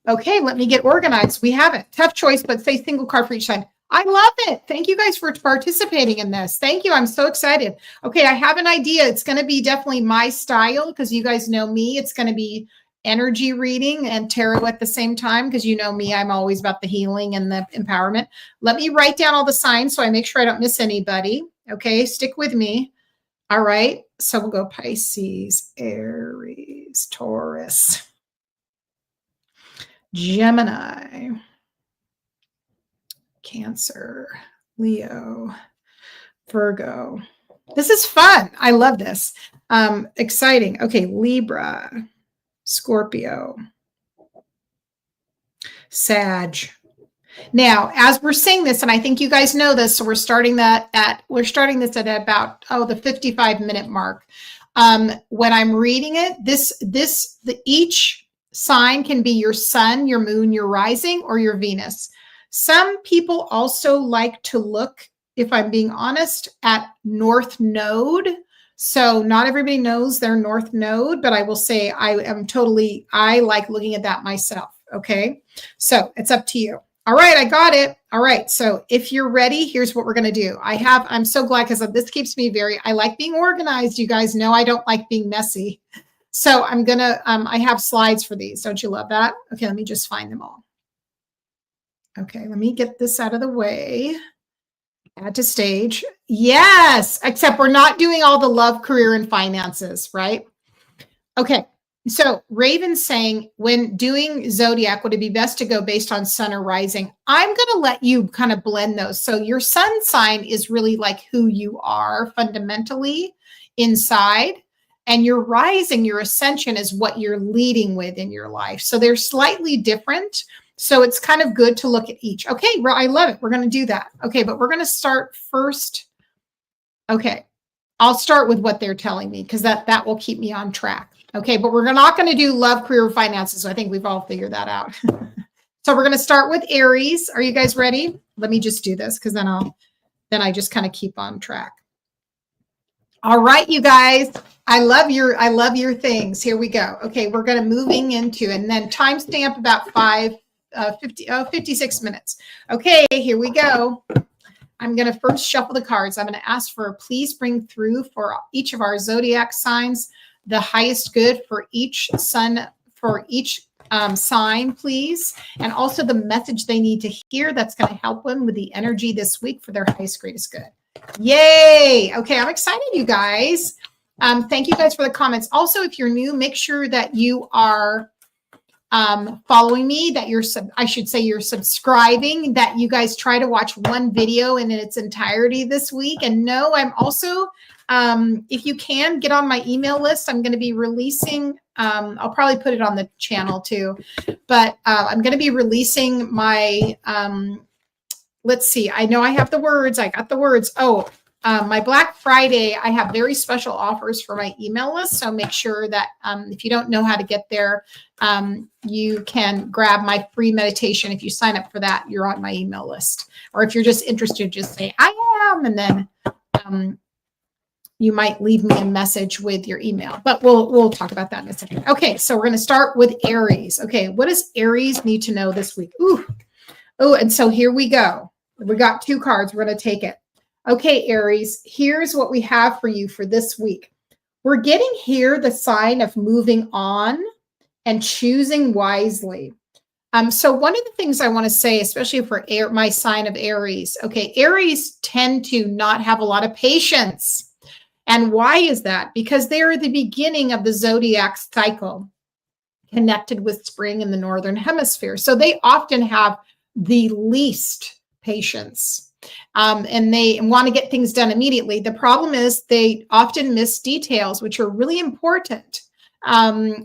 Okay, let me get organized. We have it. Tough choice, but say single card for each side. I love it. Thank you guys for participating in this. Thank you. I'm so excited. Okay, I have an idea. It's going to be definitely my style because you guys know me. It's going to be energy reading and tarot at the same time because you know me. I'm always about the healing and the empowerment. Let me write down all the signs so I make sure I don't miss anybody. Okay, stick with me. All right. So we'll go Pisces, Aries, Taurus, Gemini, Cancer, Leo, Virgo. This is fun. I love this. Exciting. Okay, Libra, Scorpio, Sag. Now, as we're saying this, and I think you guys know this, so we're starting this at about the 55-minute mark. When I'm reading it, each sign can be your sun, your moon, your rising, or your Venus. Some people also like to look, if I'm being honest, at North Node. So not everybody knows their North Node, but I will say I like looking at that myself. Okay. So it's up to you. All right. I got it. All right. So if you're ready, here's what we're going to do. I'm so glad because this keeps me I like being organized. You guys know I don't like being messy. So I'm going to, I have slides for these. Don't you love that? Okay. Let me just find them all. Okay. Let me get this out of the way. Add to stage. Yes, except we're not doing all the love, career, and finances, right? Okay. So Raven's saying, when doing zodiac, would it be best to go based on sun or rising? I'm going to let you kind of blend those. So your sun sign is really like who you are fundamentally inside. And your rising, your ascension is what you're leading with in your life. So they're slightly different. So it's kind of good to look at each. Okay, I love it. We're going to do that. Okay, but we're going to start first. Okay, I'll start with what they're telling me because that will keep me on track. Okay, but we're not going to do love, career, finances. So I think we've all figured that out. So we're going to start with Aries. Are you guys ready? Let me just do this because then I just kind of keep on track. All right, you guys. I love your things. Here we go. Okay, we're going to moving into and then timestamp about 56 minutes. Okay, here we go. I'm going to first shuffle the cards. I'm going to ask for please bring through for each of our zodiac signs the highest good for each sign, please, and also the message they need to hear that's going to help them with the energy this week for their highest, greatest good. Yay! Okay, I'm excited, you guys. Thank you guys for the comments. Also, if you're new, make sure that you are following me, that you're subscribing, that you guys try to watch one video in its entirety this week. And no, I'm also, if you can get on my email list, I'm going to be releasing, I'll probably put it on the channel too, but I'm going to be releasing my, let's see, I know I have the words. I got the words. Oh, my Black Friday, I have very special offers for my email list. So make sure that if you don't know how to get there, you can grab my free meditation. If you sign up for that, you're on my email list. Or if you're just interested, just say, I am. And then you might leave me a message with your email. But we'll talk about that in a second. Okay, so we're going to start with Aries. Okay, what does Aries need to know this week? Oh, and so here we go. We got two cards. We're going to take it. Okay, Aries, here's what we have for you for this week. We're getting here the sign of moving on and choosing wisely. So one of the things I want to say, especially for my sign of Aries, okay, Aries tend to not have a lot of patience. And why is that? Because they're the beginning of the zodiac cycle connected with spring in the Northern Hemisphere. So they often have the least patience. And they want to get things done immediately. The problem is they often miss details, which are really important.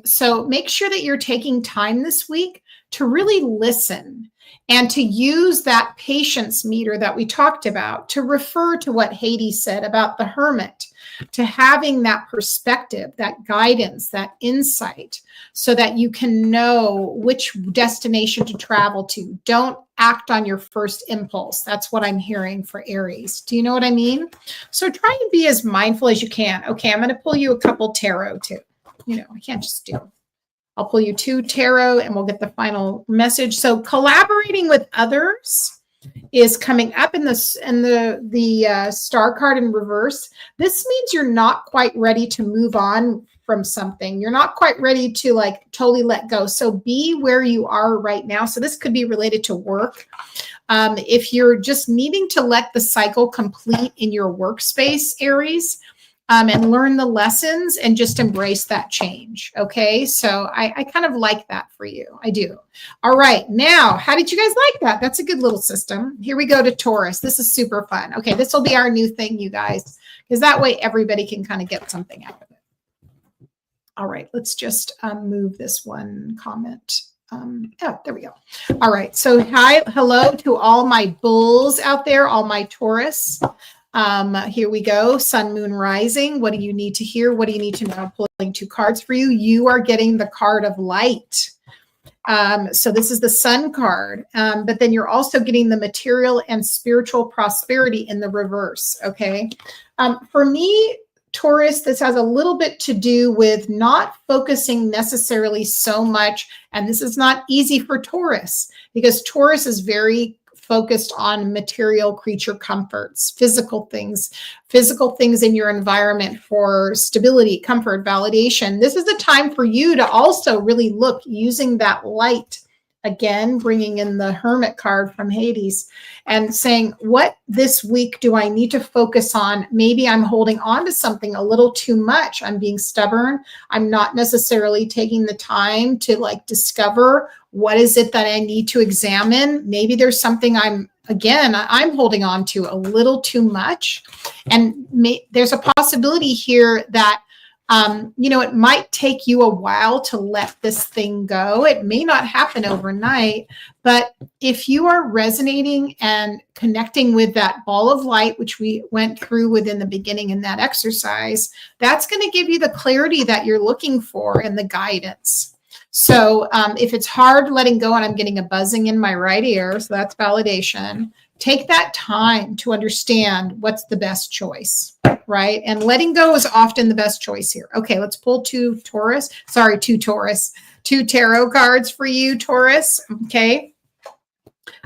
So make sure that you're taking time this week to really listen and to use that patience meter that we talked about to refer to what Hades said about the hermit, to having that perspective, that guidance, that insight, so that you can know which destination to travel to. Don't act on your first impulse. That's what I'm hearing for Aries. Do you know what I mean? So try and be as mindful as you can. Okay, I'm going to pull you a couple tarot too. You know, I can't just do. I'll pull you two tarot and we'll get the final message. So collaborating with others is coming up in the star card in reverse. This means you're not quite ready to move on from something. You're not quite ready to like totally let go. So be where you are right now. So this could be related to work. If you're just needing to let the cycle complete in your workspace, Aries, and learn the lessons and just embrace that change. Okay. So I kind of like that for you. I do. All right. Now, how did you guys like that? That's a good little system. Here we go to Taurus. This is super fun. Okay. This will be our new thing, you guys, because that way everybody can kind of get something out of it. All right. Let's just move this one comment. Oh, there we go. All right. So hello to all my bulls out there, all my Taurus. Here we go. Sun, moon, rising. What do you need to hear? What do you need to know? I'm pulling two cards for you. You are getting the card of light. So this is the sun card, but then you're also getting the material and spiritual prosperity in the reverse. Okay. For me, Taurus, this has a little bit to do with not focusing necessarily so much. And this is not easy for Taurus because Taurus is very focused on material creature comforts, physical things in your environment for stability, comfort, validation. This is the time for you to also really look using that light. Again, bringing in the Hermit card from Hades and saying, what this week do I need to focus on? Maybe I'm holding on to something a little too much. I'm being stubborn. I'm not necessarily taking the time to like discover what is it that I need to examine. Maybe there's something I'm holding on to a little too much. And there's a possibility here that it might take you a while to let this thing go. It may not happen overnight, but if you are resonating and connecting with that ball of light, which we went through within the beginning in that exercise, that's going to give you the clarity that you're looking for and the guidance. So if it's hard letting go, and I'm getting a buzzing in my right ear, so that's validation, take that time to understand what's the best choice, right? And letting go is often the best choice here. Okay, let's pull two tarot cards for you, Taurus. Okay.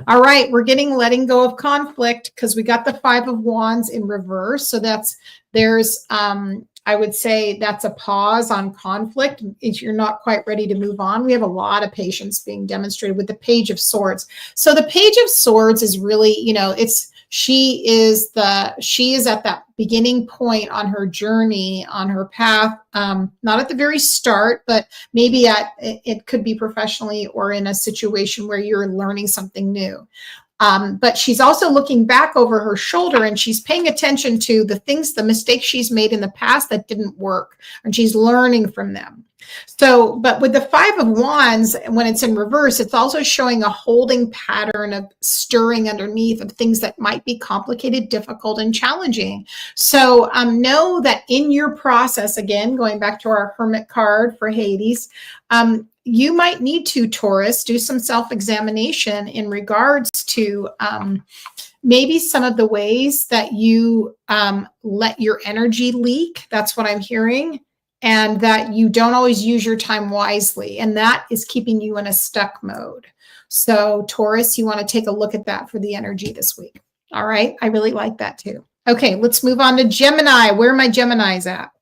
All right, we're getting letting go of conflict because we got the 5 of Wands in reverse. So I would say that's a pause on conflict. If you're not quite ready to move on, we have a lot of patience being demonstrated with the Page of Swords. So the Page of Swords is really, she is at that beginning point on her journey, on her path, not at the very start, but maybe it could be professionally or in a situation where you're learning something new. But she's also looking back over her shoulder and she's paying attention to the mistakes she's made in the past that didn't work, and she's learning from them. So, but with the 5 of Wands, when it's in reverse, it's also showing a holding pattern of stirring underneath of things that might be complicated, difficult, and challenging. So know that in your process, again, going back to our Hermit card for Hades, you might need to, Taurus, do some self-examination in regards to maybe some of the ways that you let your energy leak. That's what I'm hearing. And that you don't always use your time wisely. And that is keeping you in a stuck mode. So Taurus, you want to take a look at that for the energy this week. All right. I really like that too. Okay, let's move on to Gemini. Where are my Geminis at?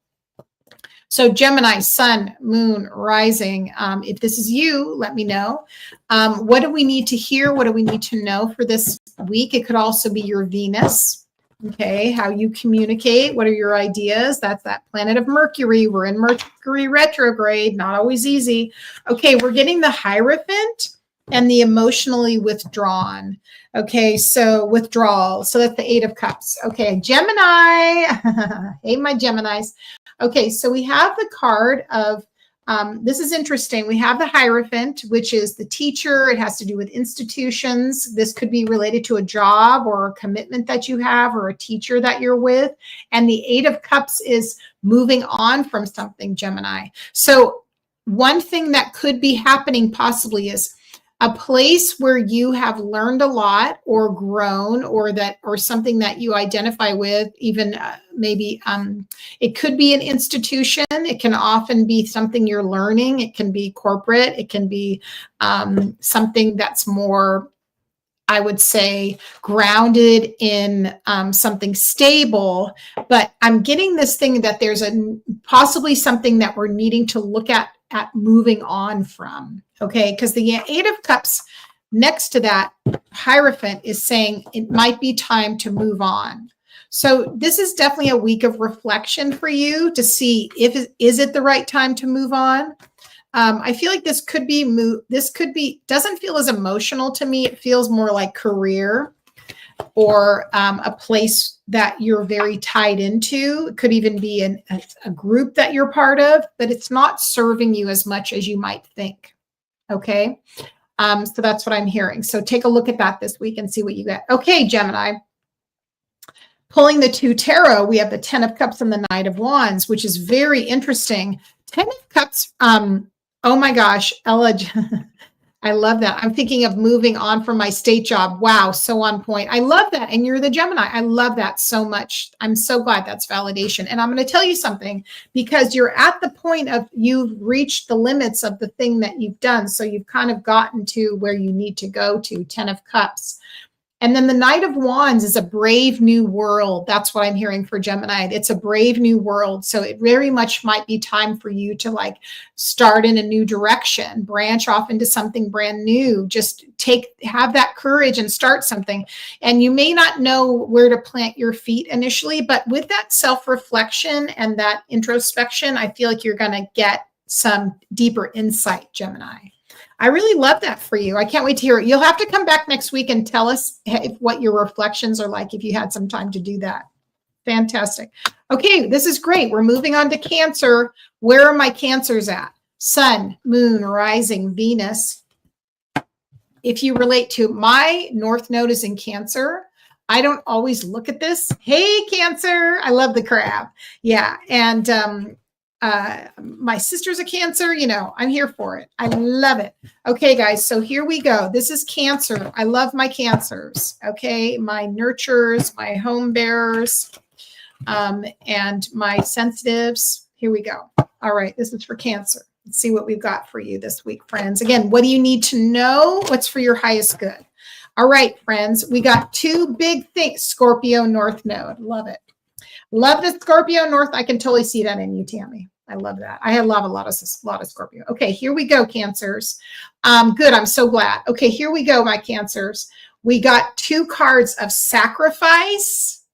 So Gemini, Sun, Moon, Rising. If this is you, let me know. What do we need to hear? What do we need to know for this week? It could also be your Venus. Okay, how you communicate. What are your ideas? That's that planet of Mercury. We're in Mercury retrograde. Not always easy. Okay, we're getting the Hierophant and the emotionally withdrawn. Okay, so withdrawal. So that's the 8 of Cups. Okay, Gemini. Hey, my Geminis. Okay, so we have the card of, this is interesting. We have the Hierophant, which is the teacher. It has to do with institutions. This could be related to a job or a commitment that you have or a teacher that you're with. And the 8 of Cups is moving on from something, Gemini. So one thing that could be happening possibly is a place where you have learned a lot or grown or something that you identify with, even maybe it could be an institution. It can often be something you're learning. It can be corporate. It can be something that's more, I would say, grounded in something stable. But I'm getting this thing that there's possibly something that we're needing to look at moving on from. Okay, because the 8 of Cups next to that Hierophant is saying it might be time to move on. So this is definitely a week of reflection for you to see is it the right time to move on. I feel like this could be doesn't feel as emotional to me. It feels more like career or a place that you're very tied into. It could even be a group that you're part of, but it's not serving you as much as you might think. Okay. So that's what I'm hearing. So take a look at that this week and see what you get. Okay, Gemini. Pulling the 2 tarot, we have the 10 of Cups and the Knight of Wands, which is very interesting. 10 of Cups, oh my gosh, Ella, I love that. I'm thinking of moving on from my state job. Wow, so on point. I love that. And you're the Gemini. I love that so much. I'm so glad that's validation. And I'm going to tell you something, because you're at the point of you've reached the limits of the thing that you've done. So you've kind of gotten to where you need to go to, 10 of Cups. And then the Knight of Wands is a brave new world. That's what I'm hearing for Gemini. It's a brave new world. So it very much might be time for you to like start in a new direction, branch off into something brand new. Just have that courage and start something. And you may not know where to plant your feet initially, but with that self-reflection and that introspection, I feel like you're going to get some deeper insight, Gemini. I really love that for you. I can't wait to hear it. You'll have to come back next week and tell us what your reflections are like if you had some time to do that. Fantastic. Okay, this is great. We're moving on to Cancer. Where are my Cancers at? Sun, Moon, Rising, Venus. If you relate to my North Node is in Cancer, I don't always look at this. Hey, Cancer. I love the crab. Yeah. And my sister's a Cancer, you know, I'm here for it. I love it. Okay, guys, so here we go. This is Cancer. I love my Cancers. Okay, my nurturers, my home bearers, and my sensitives. Here we go. All right, this is for Cancer. Let's see what we've got for you this week, friends. Again, what do you need to know? What's for your highest good? All right, friends, we got two big things. Scorpio North Node. Love it. Love the Scorpio North. I can totally see that in you, Tammy. I love that. I love a lot of Scorpio. Okay, here we go, Cancers. Good. I'm so glad. Okay, here we go, my Cancers. We got two cards of sacrifice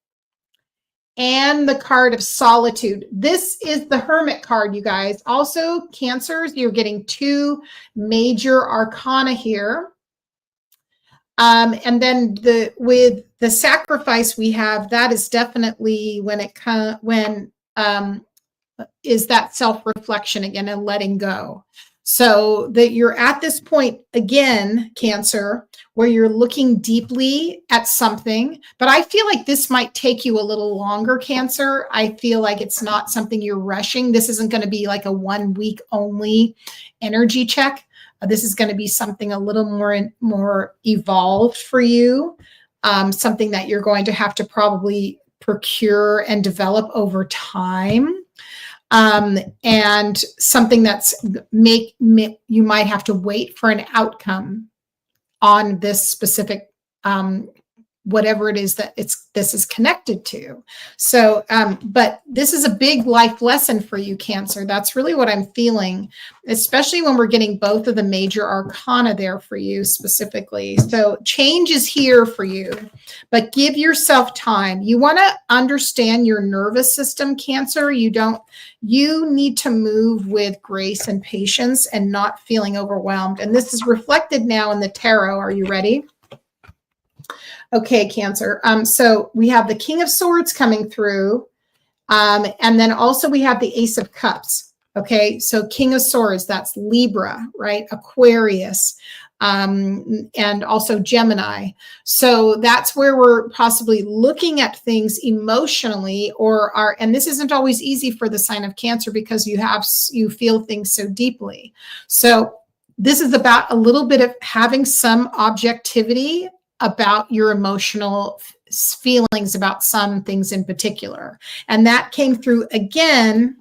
and the card of solitude. This is the Hermit card, you guys. Also, Cancers, you're getting two major arcana here. And then with the sacrifice we have, that is definitely is that self-reflection again and letting go. So that you're at this point again, Cancer, where you're looking deeply at something, but I feel like this might take you a little longer, Cancer. I feel like it's not something you're rushing. This isn't going to be like a 1 week only energy check. This is going to be something a little more evolved for you, something that you're going to have to probably procure and develop over time, and something that's you might have to wait for an outcome on this specific whatever it is that this is connected to. So, but this is a big life lesson for you, Cancer. That's really what I'm feeling, especially when we're getting both of the major arcana there for you specifically. So change is here for you, but give yourself time. You want to understand your nervous system, Cancer. You need to move with grace and patience and not feeling overwhelmed. And this is reflected now in the tarot. Are you ready? Okay, Cancer. So we have the King of Swords coming through. And then also we have the Ace of Cups. Okay, so King of Swords, that's Libra, right? Aquarius, and also Gemini. So that's where we're possibly looking at things emotionally, and this isn't always easy for the sign of Cancer because you feel things so deeply. So this is about a little bit of having some objectivity about your emotional feelings about some things in particular. And that came through again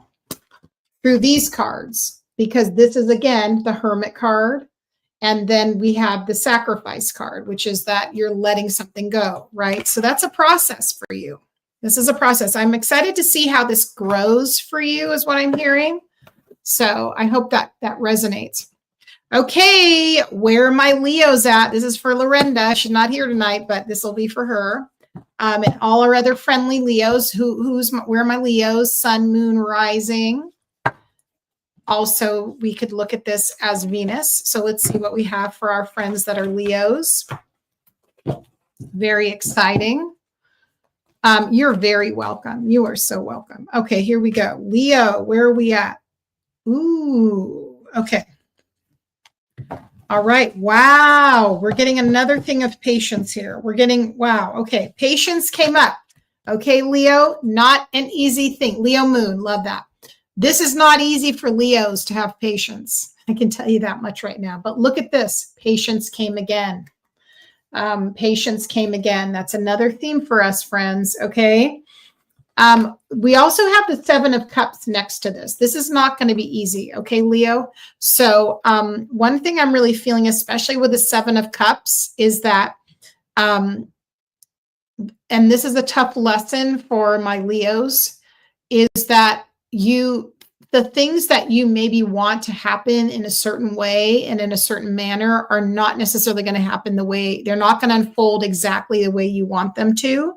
through these cards, because this is again the Hermit card. And then we have the Sacrifice card, which is that you're letting something go, right? So that's a process for you. This is a process. I'm excited to see how this grows for you is what I'm hearing. So I hope that resonates. Okay, where are my Leos at? This is for Lorenda. She's not here tonight, but this will be for her. And all our other friendly Leos. Where are my Leos? Sun, Moon, Rising. Also, we could look at this as Venus. So let's see what we have for our friends that are Leos. Very exciting. You're very welcome. You are so welcome. Okay, here we go. Leo, where are we at? Ooh, okay. All right. Wow. We're getting another thing of patience here. Wow. Okay. Patience came up. Okay, Leo, not an easy thing. Leo Moon, love that. This is not easy for Leos to have patience. I can tell you that much right now. But look at this. Patience came again. Patience came again. That's another theme for us, friends. Okay. We also have the Seven of Cups next to this. This is not going to be easy. Okay, Leo. So one thing I'm really feeling, especially with the Seven of Cups, is that, and this is a tough lesson for my Leos, is that the things that you maybe want to happen in a certain way and in a certain manner are not necessarily going to happen they're not going to unfold exactly the way you want them to.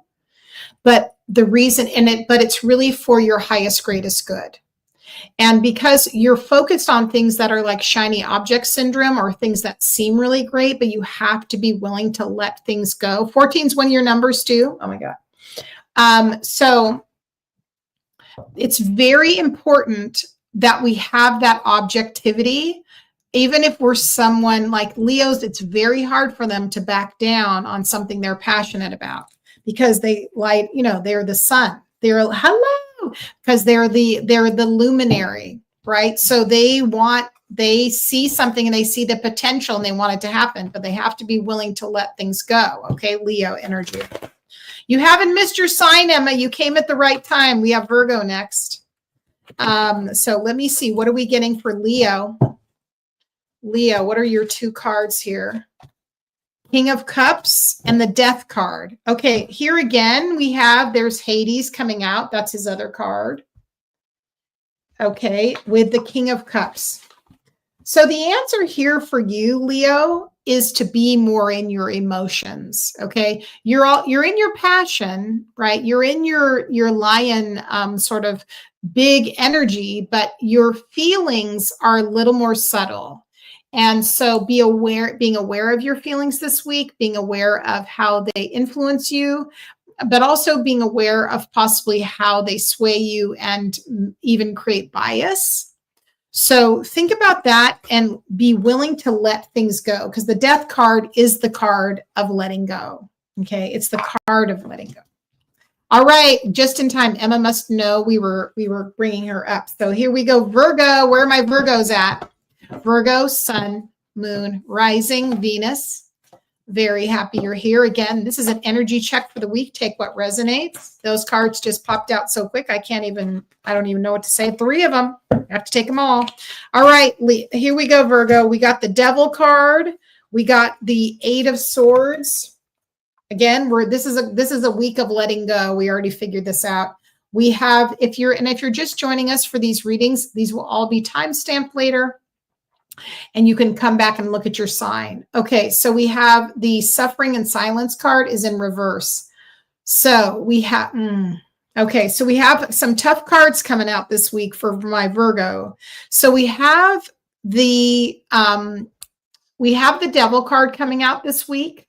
But the reason but it's really for your highest, greatest good. And because you're focused on things that are like shiny object syndrome or things that seem really great, but you have to be willing to let things go. 14 is one of your numbers too. Oh my God. So it's very important that we have that objectivity. Even if we're someone like Leos, it's very hard for them to back down on something they're passionate about because they're the sun. They're hello, because they're the luminary, right? So they see something and they see the potential and they want it to happen, but they have to be willing to let things go. Okay, Leo energy. You haven't missed your sign, Emma. You came at the right time. We have Virgo next. So let me see. What are we getting for Leo? Leo, what are your two cards here? King of Cups and the Death card. Okay, here again, there's Hades coming out. That's his other card. Okay, with the King of Cups. So the answer here for you, Leo, is to be more in your emotions. Okay, you're in your passion, right? You're in your lion sort of big energy, but your feelings are a little more subtle. And so being aware of your feelings this week, being aware of how they influence you, but also being aware of possibly how they sway you and even create bias. So think about that and be willing to let things go, because the Death card is the card of letting go. Okay, it's the card of letting go. All right, just in time. Emma must know we were bringing her up. So here we go. Virgo, where are my Virgos at? Virgo, Sun, Moon, Rising, Venus. Very happy you're here. Again, this is an energy check for the week. Take what resonates. Those cards just popped out so quick. I don't even know what to say. 3 of them. I have to take them all. All right, here we go, Virgo. We got the Devil card. We got the 8 of Swords. Again, this is a week of letting go. We already figured this out. We have, if you're just joining us for these readings, these will all be time-stamped later. And you can come back and look at your sign. Okay, so we have the Suffering and Silence card is in reverse. So we have, okay, so we have some tough cards coming out this week for my Virgo. So we have the Devil card coming out this week,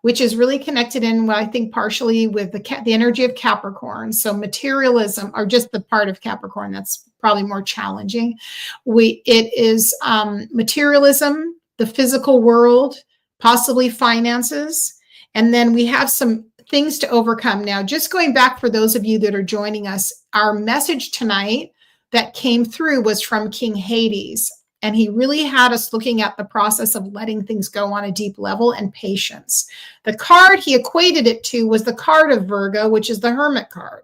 which is really connected in, I think, partially with the energy of Capricorn. So materialism, or just the part of Capricorn that's probably more challenging. It is materialism, the physical world, possibly finances. And then we have some things to overcome. Now, just going back for those of you that are joining us, our message tonight that came through was from King Hades. And he really had us looking at the process of letting things go on a deep level and patience. The card he equated it to was the card of Virgo, which is the Hermit card.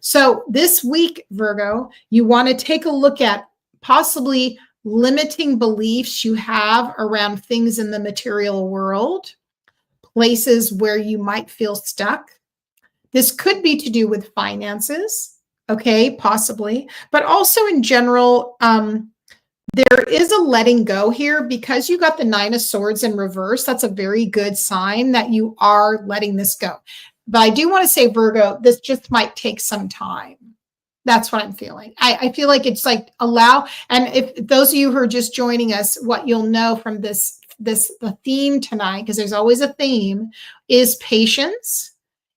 So this week, Virgo, you want to take a look at possibly limiting beliefs you have around things in the material world, places where you might feel stuck. This could be to do with finances, okay, possibly, but also in general, there is a letting go here because you got the 9 of Swords in reverse. That's a very good sign that you are letting this go. But I do want to say, Virgo, this just might take some time. That's what I'm feeling. I feel like it's like and if those of you who are just joining us, what you'll know from the theme tonight, because there's always a theme, is patience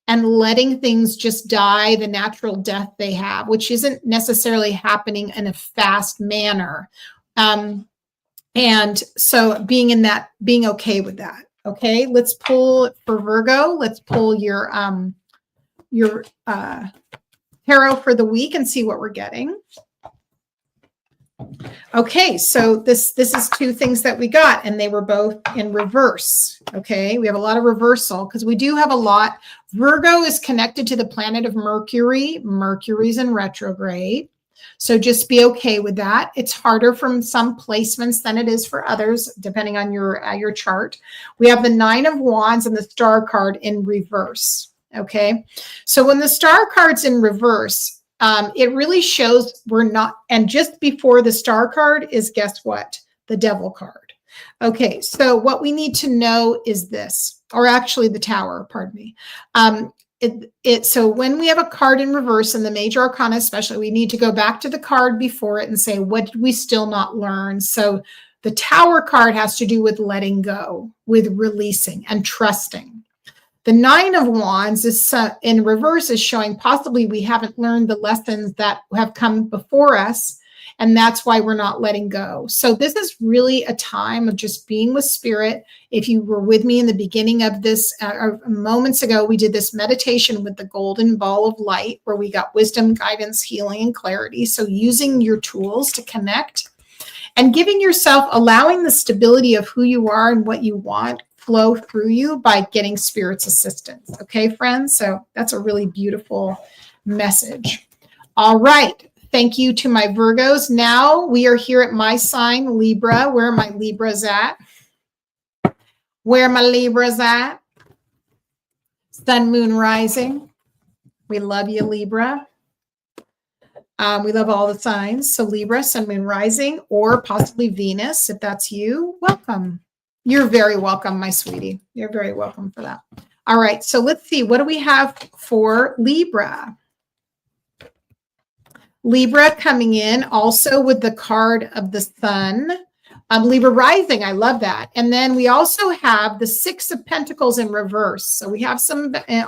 and letting things just die the natural death they have, which isn't necessarily happening in a fast manner. And so being okay with that. Okay, let's pull for Virgo. Let's pull your tarot for the week and see what we're getting. Okay, so this is two things that we got, and they were both in reverse. Okay, we have a lot of reversal because we do have a lot. Virgo is connected to the planet of Mercury. Mercury's in retrograde. So just be okay with that. It's harder from some placements than it is for others, depending on your chart. We have the Nine of Wands and the Star card in reverse. Okay, so when the Star card's in reverse, it really shows we're not, and just before the Star card is, guess what? The Devil card. Okay, so what we need to know is this, or actually the Tower, pardon me. So when we have a card in reverse in the major arcana, especially, we need to go back to the card before it and say, what did we still not learn? So the Tower card has to do with letting go, with releasing and trusting. The Nine of Wands is in reverse, is showing possibly we haven't learned the lessons that have come before us, and that's why we're not letting go. So this is really a time of just being with spirit. If you were with me in the beginning of this, moments ago, we did this meditation with the golden ball of light where we got wisdom, guidance, healing, and clarity. So using your tools to connect and giving yourself, allowing the stability of who you are and what you want flow through you by getting spirit's assistance. Okay, friends? So that's a really beautiful message. All right. Thank you to my Virgos. Now we are here at my sign, Libra. Where are my Libras at? Where are my Libras at? Sun, moon, rising. We love you, Libra. We love all the signs. So Libra, sun, moon, rising, or possibly Venus, if that's you. Welcome. You're very welcome, my sweetie. You're very welcome for that. All right, so let's see. What do we have for Libra? Libra coming in also with the card of the sun. Libra rising, I love that. And then we also have the Six of Pentacles in reverse. So we have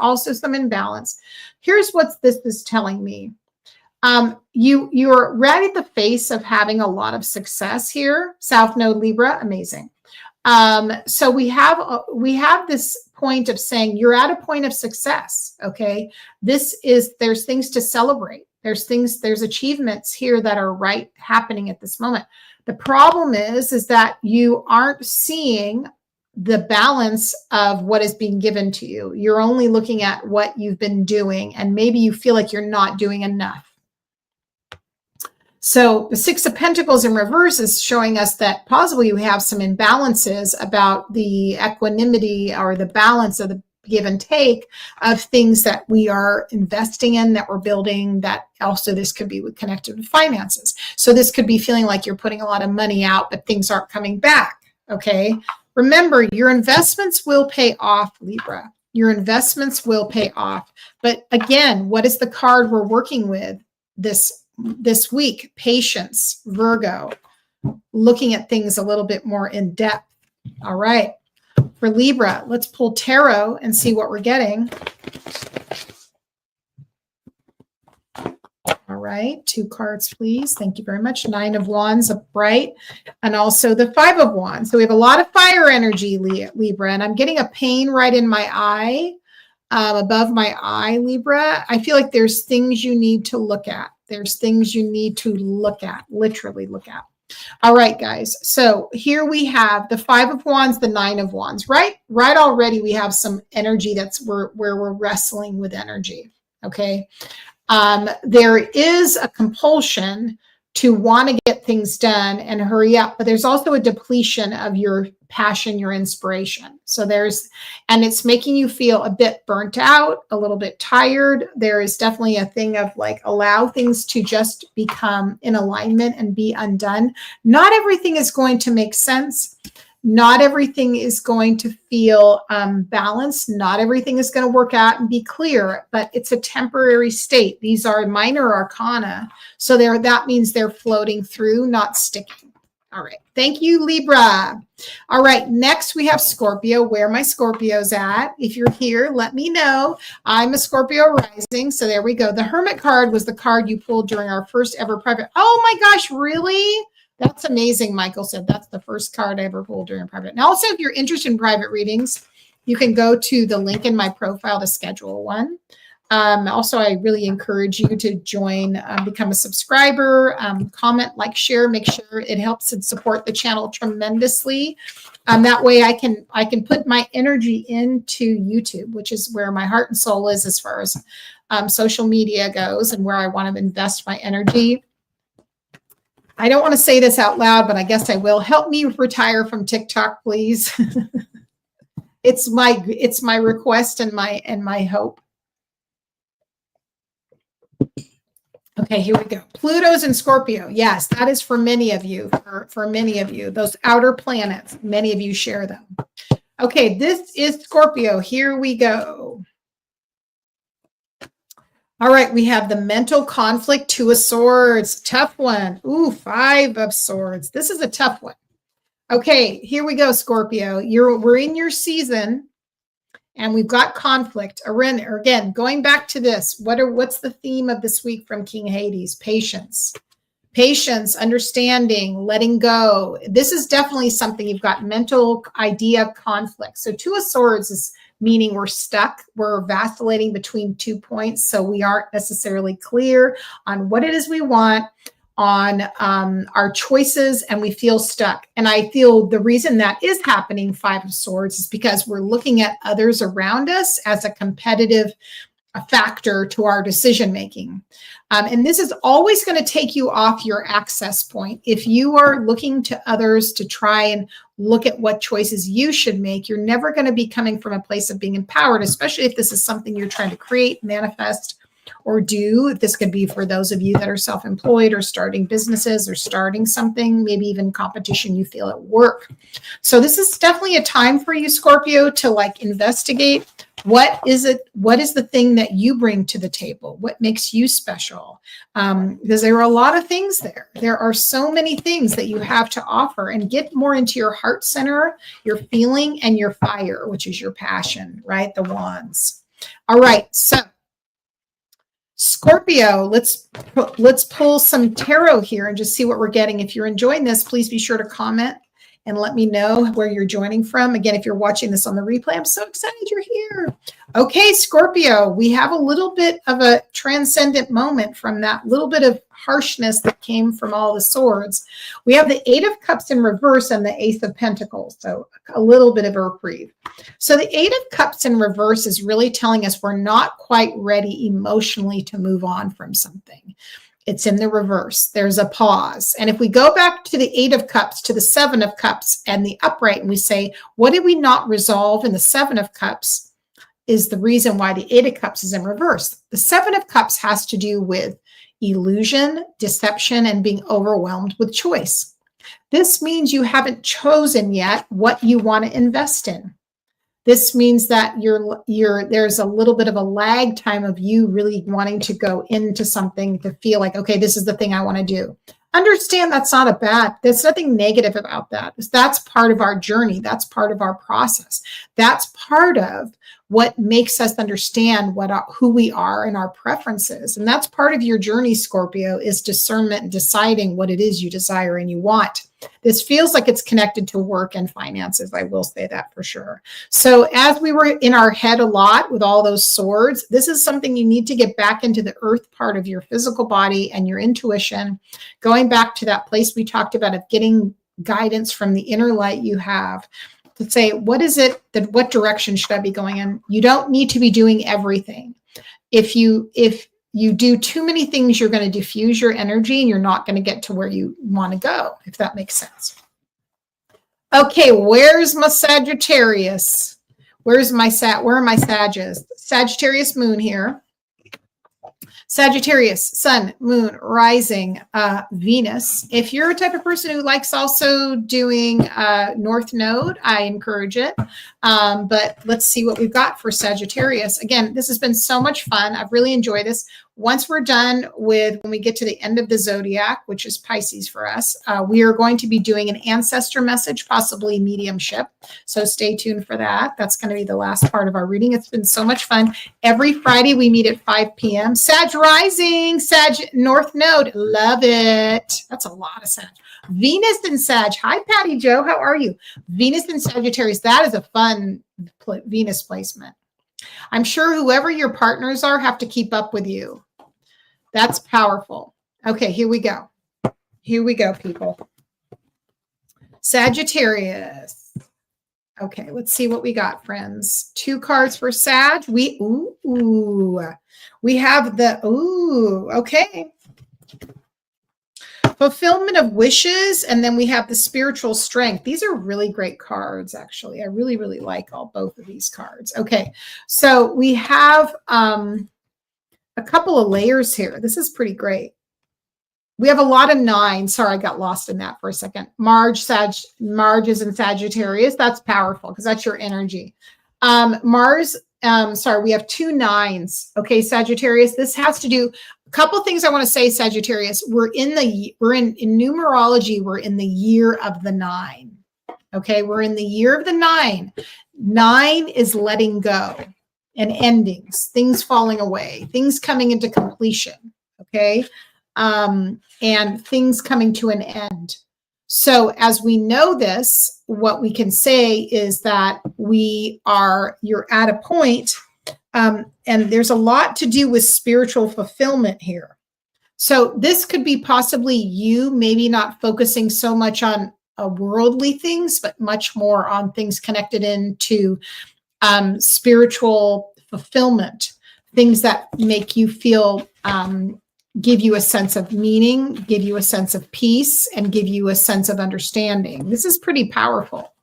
also some imbalance. Here's what this is telling me. You're right at the face of having a lot of success here. South Node Libra, amazing. So we have this point of saying you're at a point of success. Okay. There's things to celebrate. There's achievements here that are happening at this moment. The problem is that you aren't seeing the balance of what is being given to you. You're only looking at what you've been doing, and maybe you feel like you're not doing enough. So the Six of Pentacles in reverse is showing us that possibly we have some imbalances about the equanimity or the balance of the give and take of things that we are investing in, that we're building, that also this could be connected with finances. So this could be feeling like you're putting a lot of money out, but things aren't coming back. Okay. Remember, your investments will pay off, Libra. Your investments will pay off. But again, what is the card we're working with this week? Patience, Virgo, looking at things a little bit more in depth. All right. For Libra, let's pull tarot and see what we're getting. All right. 2 cards, please. Thank you very much. 9 of Wands upright, and also the 5 of Wands. So we have a lot of fire energy, Libra, and I'm getting a pain right in my eye, above my eye, Libra. I feel like there's things you need to look at. There's things you need to look at, literally look at. All right, guys. So here we have the 5 of Wands, the 9 of Wands, right? Right already we have some energy where we're wrestling with energy, okay? There is a compulsion to want to get things done and hurry up, but there's also a depletion of your passion, your inspiration. So and it's making you feel a bit burnt out, a little bit tired. There is definitely a thing of like, allow things to just become in alignment and be undone. Not everything is going to make sense. Not everything is going to feel balanced. Not everything is going to work out and be clear, but it's a temporary state. These are minor arcana. So that means they're floating through, not sticking. All right. Thank you, Libra. All right. Next, we have Scorpio. Where are my Scorpios at? If you're here, let me know. I'm a Scorpio rising. So there we go. The Hermit card was the card you pulled during our first ever private. Oh my gosh, really? That's amazing. Michael said that's the first card I ever pulled during private. Now, also, if you're interested in private readings, you can go to the link in my profile to schedule one. Also, I really encourage you to join, become a subscriber, comment, like, share, make sure it helps and support the channel tremendously. That way I can put my energy into YouTube, which is where my heart and soul is as far as social media goes and where I want to invest my energy. I don't want to say this out loud, but I guess I will. Help me retire from TikTok, please. It's my request and my hope. Okay, here we go. Pluto's in Scorpio. Yes, that is for many of you, for many of you, those outer planets. Many of you share them. Okay, this is Scorpio. Here we go. All right, we have the mental conflict, 2 of Swords. Tough one. Ooh, 5 of Swords. This is a tough one. Okay, here we go, Scorpio. We're in your season. And we've got conflict. Again, going back to this, what's the theme of this week from King Hades? Patience. Patience, understanding, letting go. This is definitely something you've got mental idea conflict. So 2 of Swords is meaning we're stuck. We're vacillating between 2 points. So we aren't necessarily clear on what it is we want, on our choices, and we feel stuck. And I feel the reason that is happening, 5 of Swords, is because we're looking at others around us as a competitive factor to our decision making. And this is always going to take you off your access point. If you are looking to others to try and look at what choices you should make, you're never going to be coming from a place of being empowered, especially if this is something you're trying to create, manifest, or do. This could be for those of you that are self-employed or starting businesses or starting something, maybe even competition you feel at work. So this is definitely a time for you, Scorpio, to like investigate what is the thing that you bring to the table? What makes you special? Because there are a lot of things there. There are so many things that you have to offer, and get more into your heart center, your feeling, and your fire, which is your passion, right? The wands. All right. So Scorpio, let's pull some tarot here and just see what we're getting. If you're enjoying this, please be sure to comment and let me know where you're joining from. Again, if you're watching this on the replay, I'm so excited you're here. Okay, Scorpio, we have a little bit of a transcendent moment from that little bit of harshness that came from all the swords. We have the 8 of Cups in reverse and the Ace of Pentacles, so a little bit of a reprieve. So the 8 of Cups in reverse is really telling us we're not quite ready emotionally to move on from something. It's in the reverse. There's a pause. And if we go back to the 8 of Cups, to the 7 of Cups and the upright, and we say, what did we not resolve in the 7 of Cups is the reason why the 8 of Cups is in reverse. The 7 of Cups has to do with illusion, deception, and being overwhelmed with choice. This means you haven't chosen yet what you want to invest in. This means that there's a little bit of a lag time of you really wanting to go into something to feel like, okay, this is the thing I want to do. Understand that's not there's nothing negative about that. That's part of our journey. That's part of our process. That's part of what makes us understand who we are and our preferences. And that's part of your journey, Scorpio, is discernment and deciding what it is you desire and you want. This feels like it's connected to work and finances. I will say that for sure. So as we were in our head a lot with all those swords, this is something you need to get back into the earth part of your physical body and your intuition, going back to that place we talked about of getting guidance from the inner light you have to say, what direction should I be going in? You don't need to be doing everything. If you do too many things, you're going to diffuse your energy and you're not going to get to where you want to go, if that makes sense. Okay, where's my Sagittarius? Where are my Sagittarius? Sagittarius moon here. Sagittarius, sun, moon, rising, Venus. If you're a type of person who likes also doing North Node, I encourage it. But let's see what we've got for Sagittarius. Again, this has been so much fun. I've really enjoyed this. Once we're done when we get to the end of the zodiac, which is Pisces for us, we are going to be doing an ancestor message, possibly mediumship. So stay tuned for that. That's going to be the last part of our reading. It's been so much fun. Every Friday we meet at 5 p.m. Sag rising, Sag North Node. Love it. That's a lot of Sag. Venus and Sag. Hi, Patty Joe. How are you? Venus and Sagittarius. That is a fun Venus placement. I'm sure whoever your partners are have to keep up with you. That's powerful. Okay, here we go. Here we go, people. Sagittarius. Okay, let's see what we got, friends. 2 cards for Sag. We have the, okay. Fulfillment of wishes, and then we have the spiritual strength. These are really great cards, actually. I really, really like both of these cards. Okay, so we have a couple of layers here. This is pretty great. We have a lot of 9. Sorry, I got lost in that for a second. Marge is in Sagittarius. That's powerful because that's your energy. Mars, sorry, we have 2 9s. Okay, Sagittarius. This has to do a couple things I want to say, Sagittarius. We're in numerology, we're in the year of the 9. Okay, we're in the year of the 9. 9 is letting go and endings, things falling away, things coming into completion. Okay. And things coming to an end. So as we know this, what we can say is that you're at a point, and there's a lot to do with spiritual fulfillment here. So this could be possibly you maybe not focusing so much on worldly things, but much more on things connected into spiritual fulfillment, things that make you feel give you a sense of meaning, give you a sense of peace, and give you a sense of understanding. This is pretty powerful.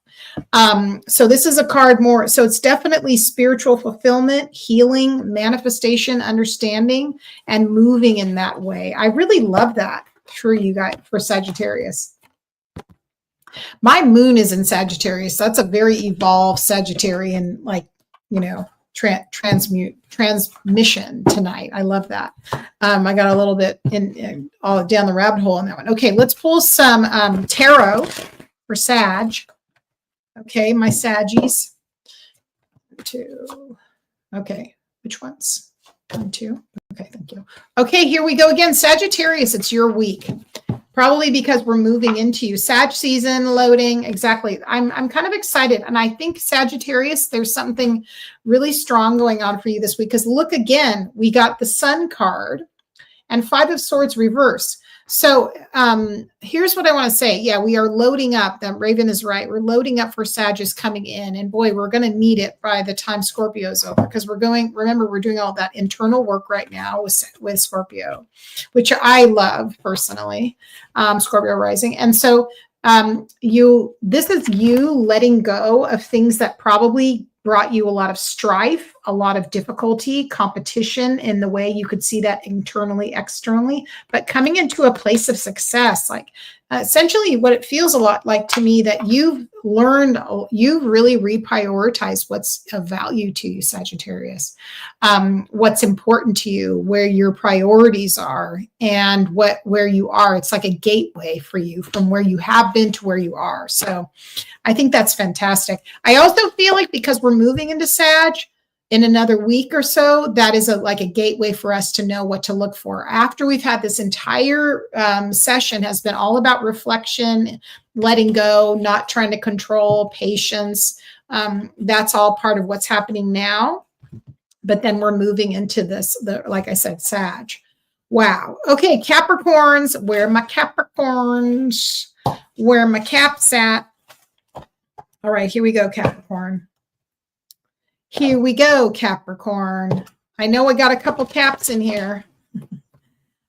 So this is a card more, so it's definitely spiritual fulfillment, healing, manifestation, understanding, and moving in that way. I really love that for you guys, for Sagittarius. My moon is in Sagittarius. So that's a very evolved Sagittarian, like, transmission tonight. I love that. I got a little bit all down the rabbit hole on that one. Okay, let's pull some tarot for Sag. Okay, my Saggies. 2. Okay, which ones? 1, 2. Okay, thank you. Okay, here we go again. Sagittarius, it's your week. Probably because we're moving into Sag season, loading. Exactly. I'm kind of excited. And I think Sagittarius, there's something really strong going on for you this week. Because look again, we got the Sun card and 5 of Swords reversed. So here's what I want to say. Yeah, we are loading up. That Raven is right. We're loading up for Sagittarius coming in. And boy, we're going to need it by the time Scorpio's over. Because remember, we're doing all that internal work right now with Scorpio, which I love personally, Scorpio rising. And so this is you letting go of things that probably brought you a lot of strife, a lot of difficulty, competition in the way you could see that internally, externally, but coming into a place of success, like essentially what it feels a lot like to me that you've really reprioritized what's of value to you, Sagittarius, what's important to you, where your priorities are, and where you are. It's like a gateway for you from where you have been to where you are. So I think that's fantastic. I also feel like because we're moving into Sag in another week or so, that is like a gateway for us to know what to look for. After we've had this entire session has been all about reflection, letting go, not trying to control, patience. That's all part of what's happening now. But then we're moving into this, like I said, Sag. Wow. Okay, Capricorns. Where are my Capricorns? Where are my caps at? All right, here we go, Capricorn. Here we go, Capricorn. I know I got a couple caps in here.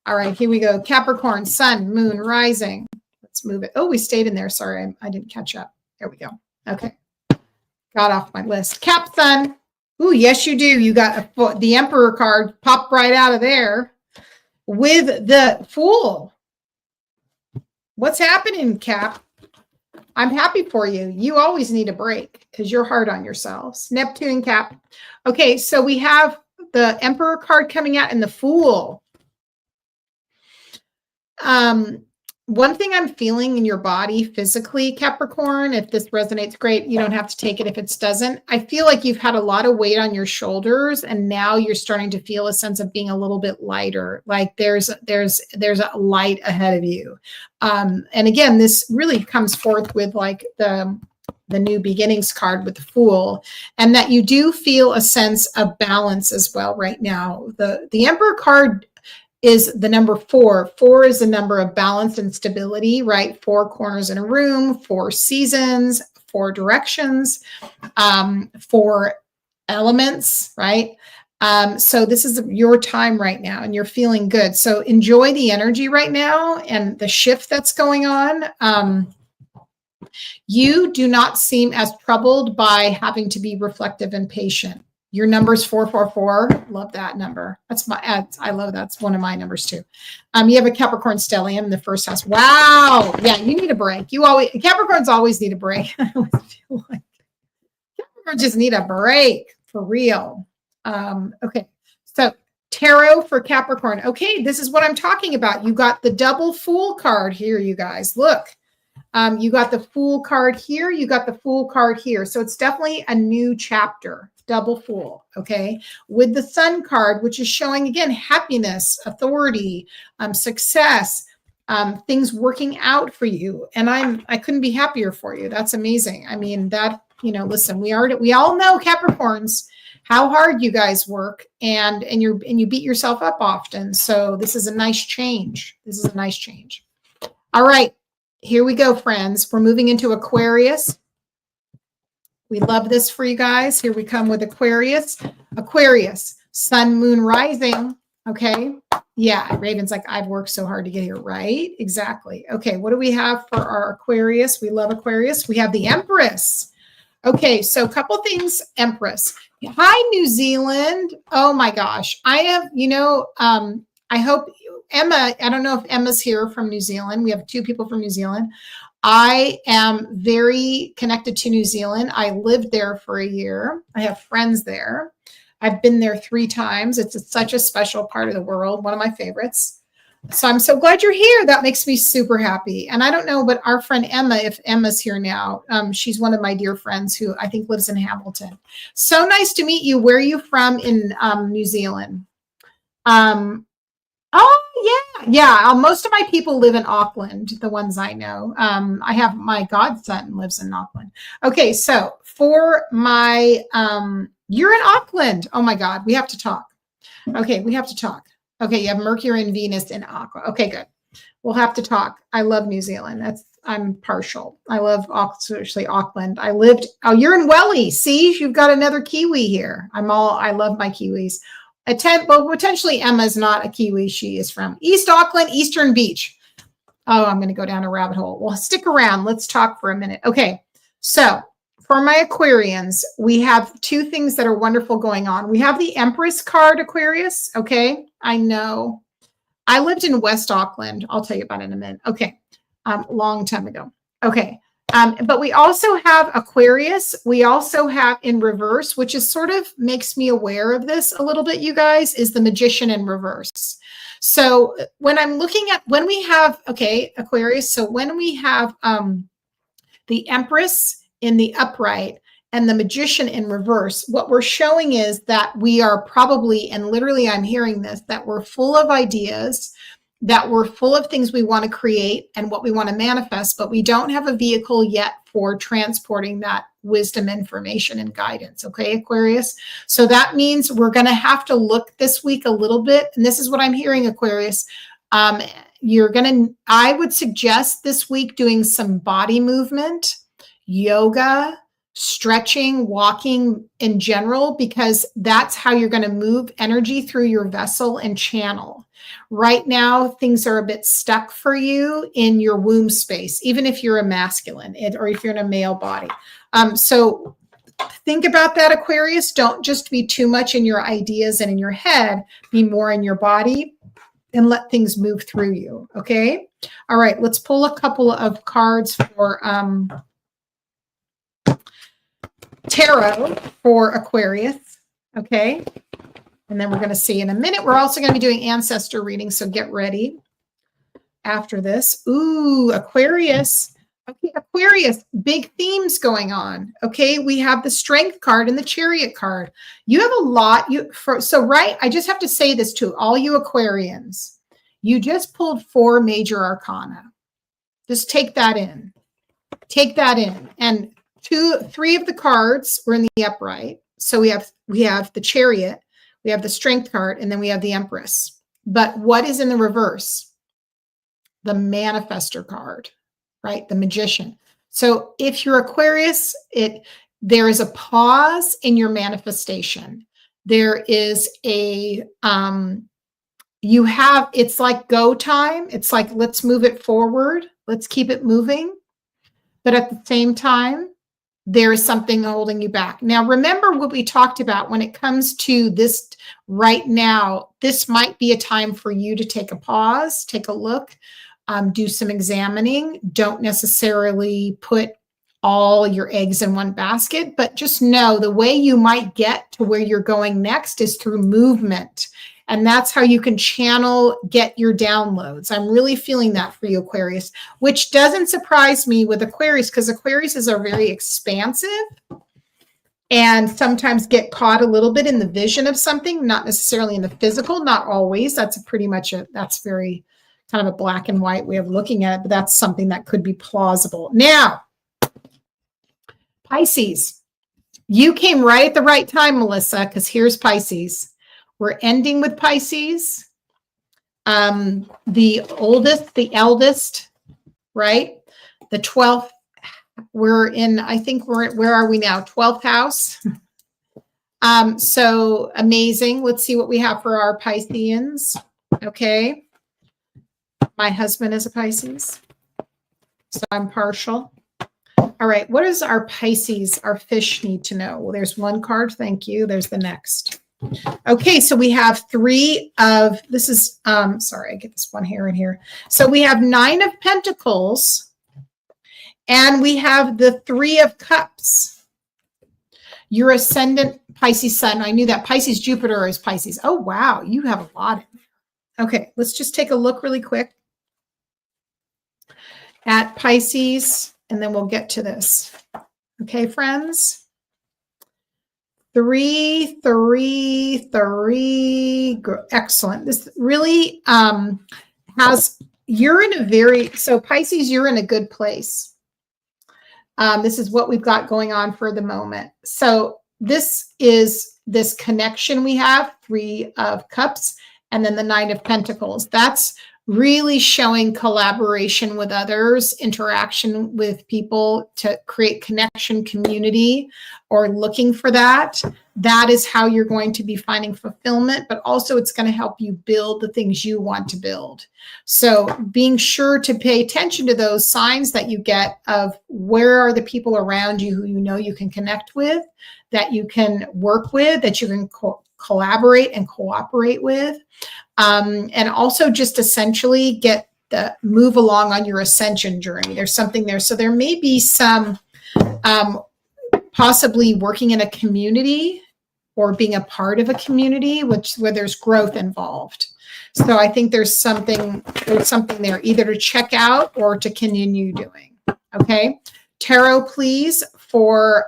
All right, here we go. Capricorn, Sun, Moon, Rising. Let's move it. Oh, we stayed in there. Sorry, I didn't catch up. There we go. Okay. Got off my list. Cap, Sun. Ooh, yes, you do. You got the Emperor card popped right out of there with the Fool. What's happening, Cap? I'm happy for you. You always need a break because you're hard on yourselves. Neptune, Cap. Okay, so we have the Emperor card coming out and the Fool. One thing I'm feeling in your body physically, Capricorn, if this resonates, great. You don't have to take it if it doesn't. I feel like you've had a lot of weight on your shoulders and now you're starting to feel a sense of being a little bit lighter. Like there's a light ahead of you. And again, this really comes forth with like the the new beginnings card with the Fool, and that you do feel a sense of balance as well right now. The Emperor card is the number 4. 4 is the number of balance and stability, right? 4 corners in a room, 4 seasons, 4 directions, 4 elements, right? So this is your time right now and you're feeling good. So enjoy the energy right now and the shift that's going on. You do not seem as troubled by having to be reflective and patient. Your number's 444. Love that number. I love that's one of my numbers too. You have a Capricorn stellium in the first house. Wow. Yeah, you need a break. Capricorns always need a break. I always feel like Capricorns just need a break for real. Okay. So tarot for Capricorn. Okay, this is what I'm talking about. You got the double Fool card here, you guys. Look. You got the Fool card here. You got the Fool card here. So it's definitely a new chapter, double Fool, okay? With the Sun card, which is showing, again, happiness, authority, success, things working out for you. And I couldn't be happier for you. That's amazing. I mean, that, listen, we all know Capricorns, how hard you guys work and you beat yourself up often. So this is a nice change. This is a nice change. All right. Here we go, friends. We're moving into Aquarius. We love this for you guys. Here we come with Aquarius. Aquarius, Sun, Moon, Rising. Okay. Yeah, Raven's like, I've worked so hard to get here. Right? Exactly. Okay, what do we have for our Aquarius? We love Aquarius. We have the Empress. Okay, so a couple things, Empress. Hi, New Zealand. Oh my gosh. I have, I hope Emma, I don't know if Emma's here from New Zealand. We have 2 people from New Zealand. I am very connected to New Zealand. I lived there for a year. I have friends there. I've been there 3 times. It's such a special part of the world, one of my favorites. So I'm so glad you're here. That makes me super happy. And I don't know, but our friend Emma, if Emma's here now, she's one of my dear friends who I think lives in Hamilton. So nice to meet you. Where are you from in New Zealand? Oh, yeah. Most of my people live in Auckland, the ones I know. I have my godson lives in Auckland. Okay, so for my, you're in Auckland. Oh my God, we have to talk. Okay, we have to talk. Okay, you have Mercury and Venus in Aqua. Okay, good. We'll have to talk. I love New Zealand. I'm partial. I love actually Auckland. You're in Welly. See, you've got another Kiwi here. I love my Kiwis. Well, potentially Emma's not a Kiwi. She is from East Auckland, Eastern Beach. Oh, I'm going to go down a rabbit hole. Well, stick around. Let's talk for a minute. Okay. So for my Aquarians, we have 2 things that are wonderful going on. We have the Empress card, Aquarius. Okay. I know. I lived in West Auckland. I'll tell you about it in a minute. Okay. Long time ago. Okay. But we also have Aquarius. We also have in reverse, which is sort of makes me aware of this a little bit, you guys, is the Magician in reverse. So when I'm looking at, when we have, okay, Aquarius. So when we have the Empress in the upright and the Magician in reverse, what we're showing is that we are probably, and literally I'm hearing this, that we're full of ideas, that we're full of things we want to create and what we want to manifest, but we don't have a vehicle yet for transporting that wisdom, information, and guidance. Okay, Aquarius? So that means we're going to have to look this week a little bit. And this is what I'm hearing, Aquarius. I would suggest this week doing some body movement, yoga, stretching, walking in general, because that's how you're going to move energy through your vessel and channel. Right now, things are a bit stuck for you in your womb space, even if you're a masculine or if you're in a male body. So think about that, Aquarius. Don't just be too much in your ideas and in your head. Be more in your body and let things move through you. Okay? All right, let's pull a couple of cards for tarot for Aquarius. Okay? And then we're going to see in a minute. We're also going to be doing ancestor readings, so get ready after this. Ooh, Aquarius. Okay, Aquarius, big themes going on. Okay, we have the Strength card and the Chariot card. You have a lot. I just have to say this to all you Aquarians. You just pulled 4 major arcana. Just take that in. Take that in. And three of the cards were in the upright. So we have the Chariot, we have the Strength card, and then we have the Empress. But what is in the reverse? The Manifestor card, right? The Magician. So if you're Aquarius, there is a pause in your manifestation. There is a it's like go time. It's like, let's move it forward. Let's keep it moving. But at the same time, there is something holding you back. Now, remember what we talked about when it comes to this right now. This might be a time for you to take a pause, take a look, do some examining. Don't necessarily put all your eggs in one basket, but just know the way you might get to where you're going next is through movement. And that's how you can get your downloads. I'm really feeling that for you, Aquarius, which doesn't surprise me with Aquarius, because Aquariuses are very expansive and sometimes get caught a little bit in the vision of something, not necessarily in the physical, not always. That's that's very kind of a black and white way of looking at it, but that's something that could be plausible. Now, Pisces, you came right at the right time, Melissa, because here's Pisces. We're ending with Pisces. The oldest, the eldest, right? The 12th, where are we now? 12th house. So amazing. Let's see what we have for our Pisceans. Okay. My husband is a Pisces, so I'm partial. All right. What does our Pisces, our fish, need to know? Well, there's one card. Thank you. There's the next. Okay, so we have sorry, I get this one hair in here. So we have 9 of Pentacles and we have the 3 of Cups. Your ascendant Pisces sun. I knew that. Pisces Jupiter is Pisces. Oh, wow. You have a lot in there. Okay, let's just take a look really quick at Pisces and then we'll get to this. Okay, friends. 3, 3, 3. Excellent. This really you're in a Pisces, you're in a good place. This is what we've got going on for the moment. So this is this connection we have, 3 of Cups, and then the 9 of Pentacles. That's really showing collaboration with others, interaction with people to create connection, community, or looking for that. That is how you're going to be finding fulfillment, but also it's going to help you build the things you want to build. So being sure to pay attention to those signs that you get of where are the people around you who you know you can connect with, that you can work with, that you can collaborate and cooperate with. And also just essentially move along on your ascension journey. There's something there. So there may be some possibly working in a community or being a part of a community, where there's growth involved. So I think there's something there either to check out or to continue doing. Okay. Tarot, please, for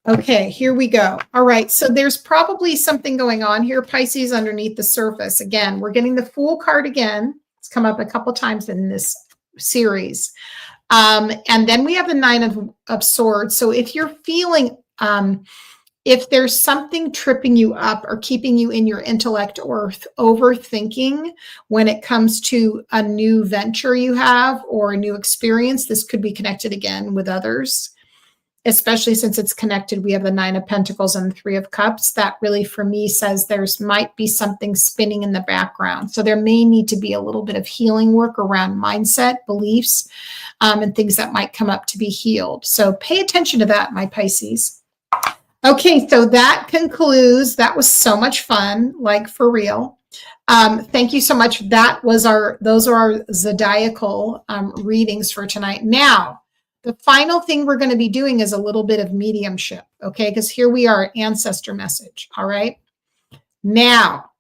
okay, here we go. All right, so there's probably something going on here, Pisces, underneath the surface. Again, we're getting the Fool card again. It's come up a couple times in this series. And then we have the 9 of Swords. So if you're feeling, if there's something tripping you up or keeping you in your intellect or overthinking when it comes to a new venture you have or a new experience, this could be connected again with others. Especially since it's connected, we have the 9 of Pentacles and the 3 of Cups. That really, for me, says might be something spinning in the background. So there may need to be a little bit of healing work around mindset, beliefs, and things that might come up to be healed. So pay attention to that, my Pisces. Okay, so that concludes. That was so much fun, like for real. Thank you so much. Those are our zodiacal readings for tonight. Now, the final thing we're going to be doing is a little bit of mediumship, okay? Because here we are, ancestor message, all right? Now,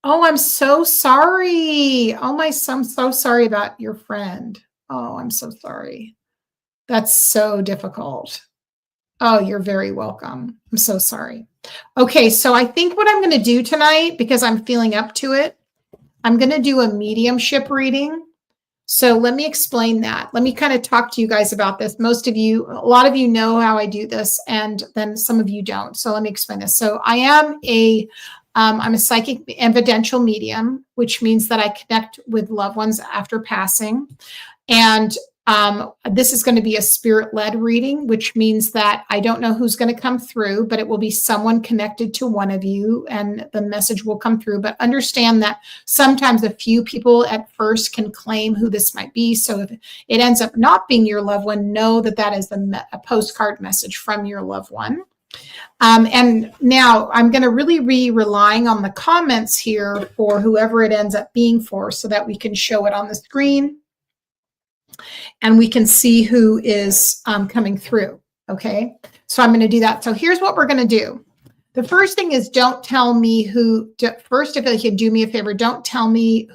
I'm so sorry. I'm so sorry about your friend. Oh, I'm so sorry. That's so difficult. Oh, you're very welcome. I'm so sorry. Okay, so I think what I'm going to do tonight, because I'm feeling up to it, I'm going to do a mediumship reading. So let me explain that. Let me kind of talk to you guys about this. Most of you, a lot of you know how I do this, and then some of you don't. So let me explain this. So I am I'm a psychic evidential medium, which means that I connect with loved ones after passing. And this is going to be a spirit-led reading, which means that I don't know who's going to come through, but it will be someone connected to one of you, and the message will come through. But understand that sometimes a few people at first can claim who this might be. So if it ends up not being your loved one, know that that is a postcard message from your loved one. And now I'm going to really be relying on the comments here for whoever it ends up being for, so that we can show it on the screen and we can see who is coming through. Okay, so I'm going to do that. So here's what we're going to do. The first thing is, don't tell me who. First, if you can do me a favor, don't tell me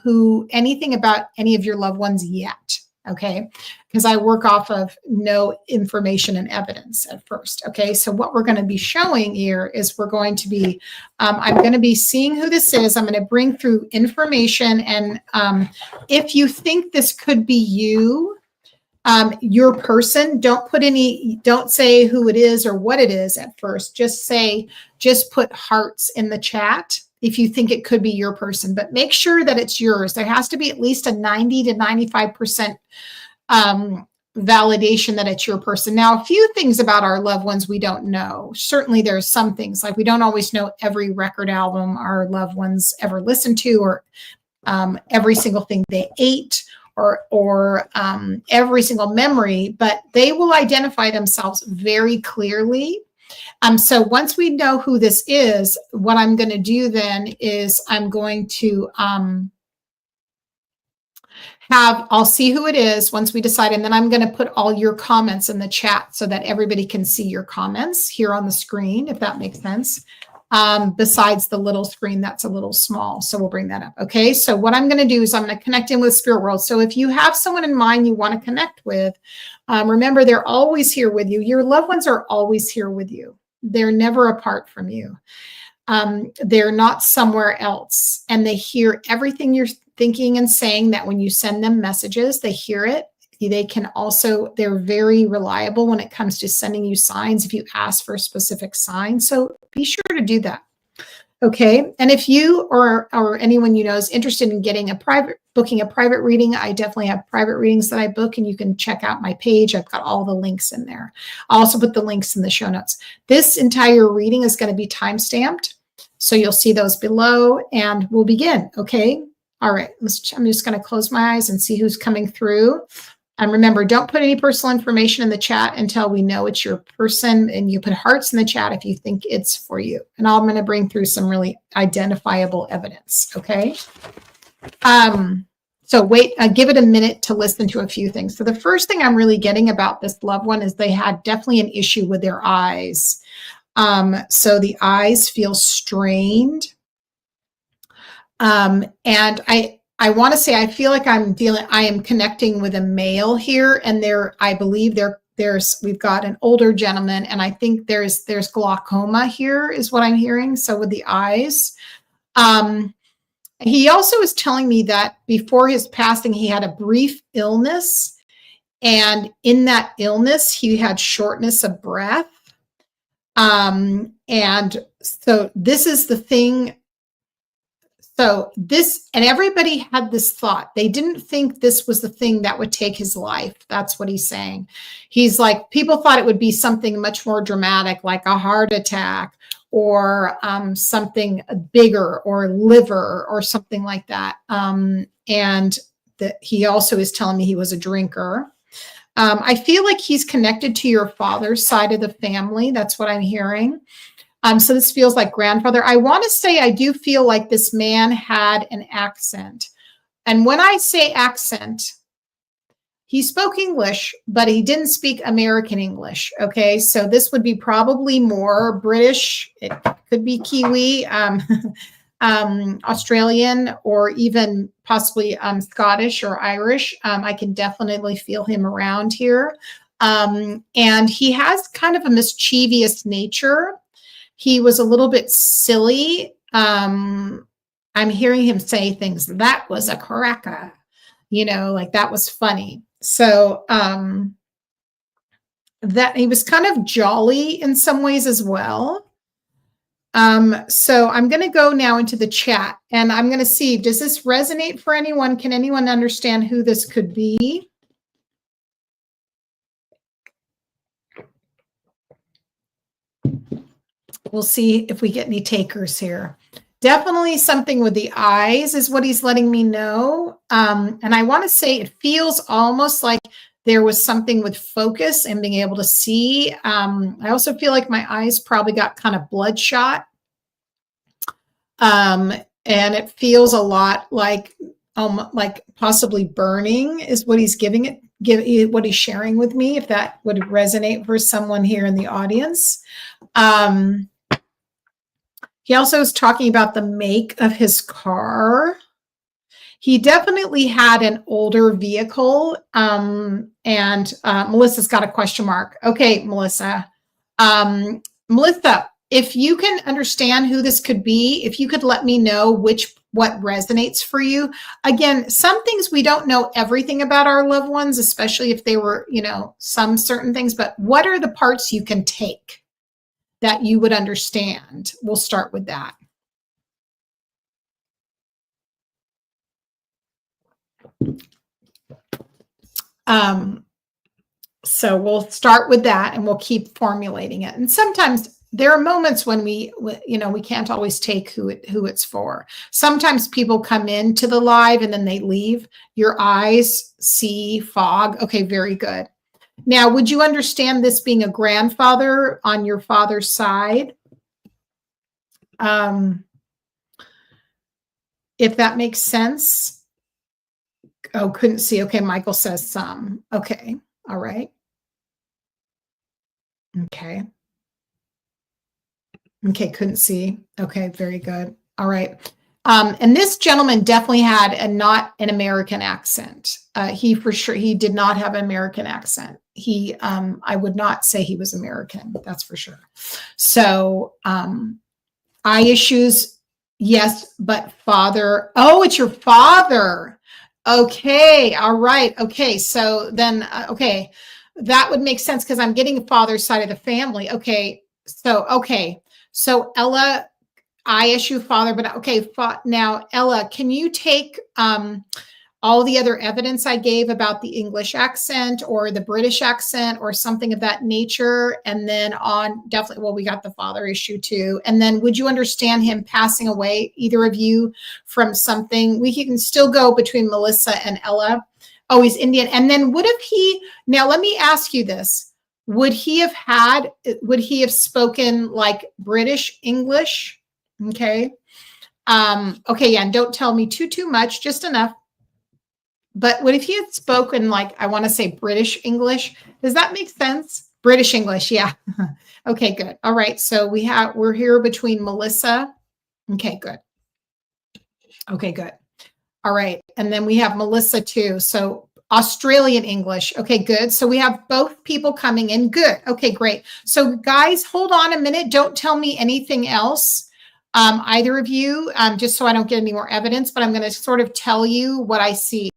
anything about any of your loved ones yet. Okay, because I work off of no information and evidence at first. Okay, so what we're going to be showing here is we're going to be, I'm going to be seeing who this is. I'm going to bring through information, and if you think this could be you, your person, don't say who it is or what it is at first. Just put hearts in the chat if you think it could be your person, but make sure that it's yours. There has to be at least a 90 to 95% validation that it's your person. Now, a few things about our loved ones we don't know. Certainly there's some things, like we don't always know every record album our loved ones ever listened to, or every single thing they ate, or every single memory, but they will identify themselves very clearly. So once we know who this is, what I'm going to do then is I'm going to I'll see who it is once we decide, and then I'm going to put all your comments in the chat so that everybody can see your comments here on the screen, if that makes sense. Besides the little screen that's a little small. So we'll bring that up. Okay, so what I'm going to do is I'm going to connect in with Spirit World. So if you have someone in mind you want to connect with, remember, they're always here with you. Your loved ones are always here with you. They're never apart from you. They're not somewhere else, and they hear everything you're thinking and saying. That when you send them messages, they hear it. They're very reliable when it comes to sending you signs if you ask for a specific sign. So be sure to do that. Okay. And if you or anyone you know is interested in booking a private reading, I definitely have private readings that I book, and you can check out my page. I've got all the links in there. I'll also put the links in the show notes. This entire reading is going to be time-stamped, so you'll see those below, and we'll begin. Okay. All right. I'm just going to close my eyes and see who's coming through. And remember, don't put any personal information in the chat until we know it's your person, and you put hearts in the chat if you think it's for you. And I'm going to bring through some really identifiable evidence. Okay. So give it a minute to listen to a few things. So the first thing I'm really getting about this loved one is they had definitely an issue with their eyes. So the eyes feel strained. And I want to say, I feel like I am connecting with a male here, and I believe we've got an older gentleman, and I think there's glaucoma here is what I'm hearing. So with the eyes, he also was telling me that before his passing, he had a brief illness, and in that illness, he had shortness of breath. And so this is the thing. So and everybody had this thought. They didn't think this was the thing that would take his life. That's what he's saying. He's like, people thought it would be something much more dramatic, like a heart attack, or something bigger, or liver, or something like that. And that he also is telling me he was a drinker. I feel like he's connected to your father's side of the family. That's what I'm hearing. So this feels like grandfather. I want to say I do feel like this man had an accent. And when I say accent, he spoke English, but he didn't speak American English. Okay, so this would be probably more British. It could be Kiwi, Australian, or even possibly Scottish or Irish. I can definitely feel him around here. And he has kind of a mischievous nature. He was a little bit silly. I'm hearing him say things, that was a cracker. you know, like that was funny. So that he was kind of jolly in some ways as well. So I'm going to go now into the chat and I'm going to see, does this resonate for anyone? Can anyone understand who this could be? We'll see if we get any takers here. Definitely something with the eyes is what he's letting me know. And I want to say it feels almost like there was something with focus and being able to see. I also feel like my eyes probably got kind of bloodshot. And it feels a lot like possibly burning is what he's giving it, what he's sharing with me, if that would resonate for someone here in the audience. He also was talking about the make of his car. He definitely had an older vehicle. And Melissa's got a question mark. Okay, Melissa. Melissa, if you can understand who this could be, if you could let me know what resonates for you. Again, some things we don't know everything about our loved ones, especially if they were, you know, some certain things, but what are the parts you can take that you would understand? We'll start with that. So we'll start with that and we'll keep formulating it. And sometimes there are moments when we can't always take who it's for. Sometimes people come into the live and then they leave. Your eyes see fog. Okay, very good. Now, would you understand this being a grandfather on your father's side? If that makes sense. Oh, couldn't see. Okay, Michael says some. Okay, all right. Okay. Okay, couldn't see. Okay, very good. All right. And this gentleman definitely had not an American accent. He did not have an American accent. I would not say he was American, that's for sure. So eye issues, yes, but father. Oh, it's your father. Okay, all right. Okay, so then, okay, that would make sense because I'm getting the father's side of the family. Okay, so Ella, eye issue, father, but okay, now Ella, can you take all the other evidence I gave about the English accent or the British accent or something of that nature? And then on definitely, well, we got the father issue too. And then would you understand him passing away, either of you, from something? We can still go between Melissa and Ella. Oh, he's Indian. And then now let me ask you this. Would he have spoken like British English? Okay. Okay. Yeah. And don't tell me too much, just enough. But what if he had spoken like, I want to say British English? Does that make sense? British English. Yeah. Okay, good. All right. So we're here between Melissa. Okay, good. Okay, good. All right. And then we have Melissa too. So Australian English. Okay, good. So we have both people coming in. Good. Okay, great. So guys, hold on a minute. Don't tell me anything else. Either of you, just so I don't get any more evidence, but I'm going to sort of tell you what I see.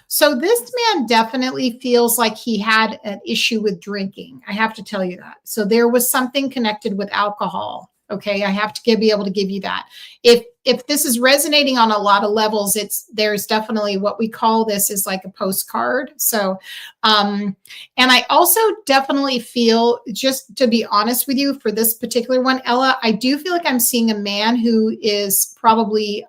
So this man definitely feels like he had an issue with drinking. I have to tell you that. So there was something connected with alcohol. Okay, I have to be able to give you that. If this is resonating on a lot of levels, there's definitely what we call this is like a postcard. So, and I also definitely feel, just to be honest with you, for this particular one, Ella, I do feel like I'm seeing a man who is probably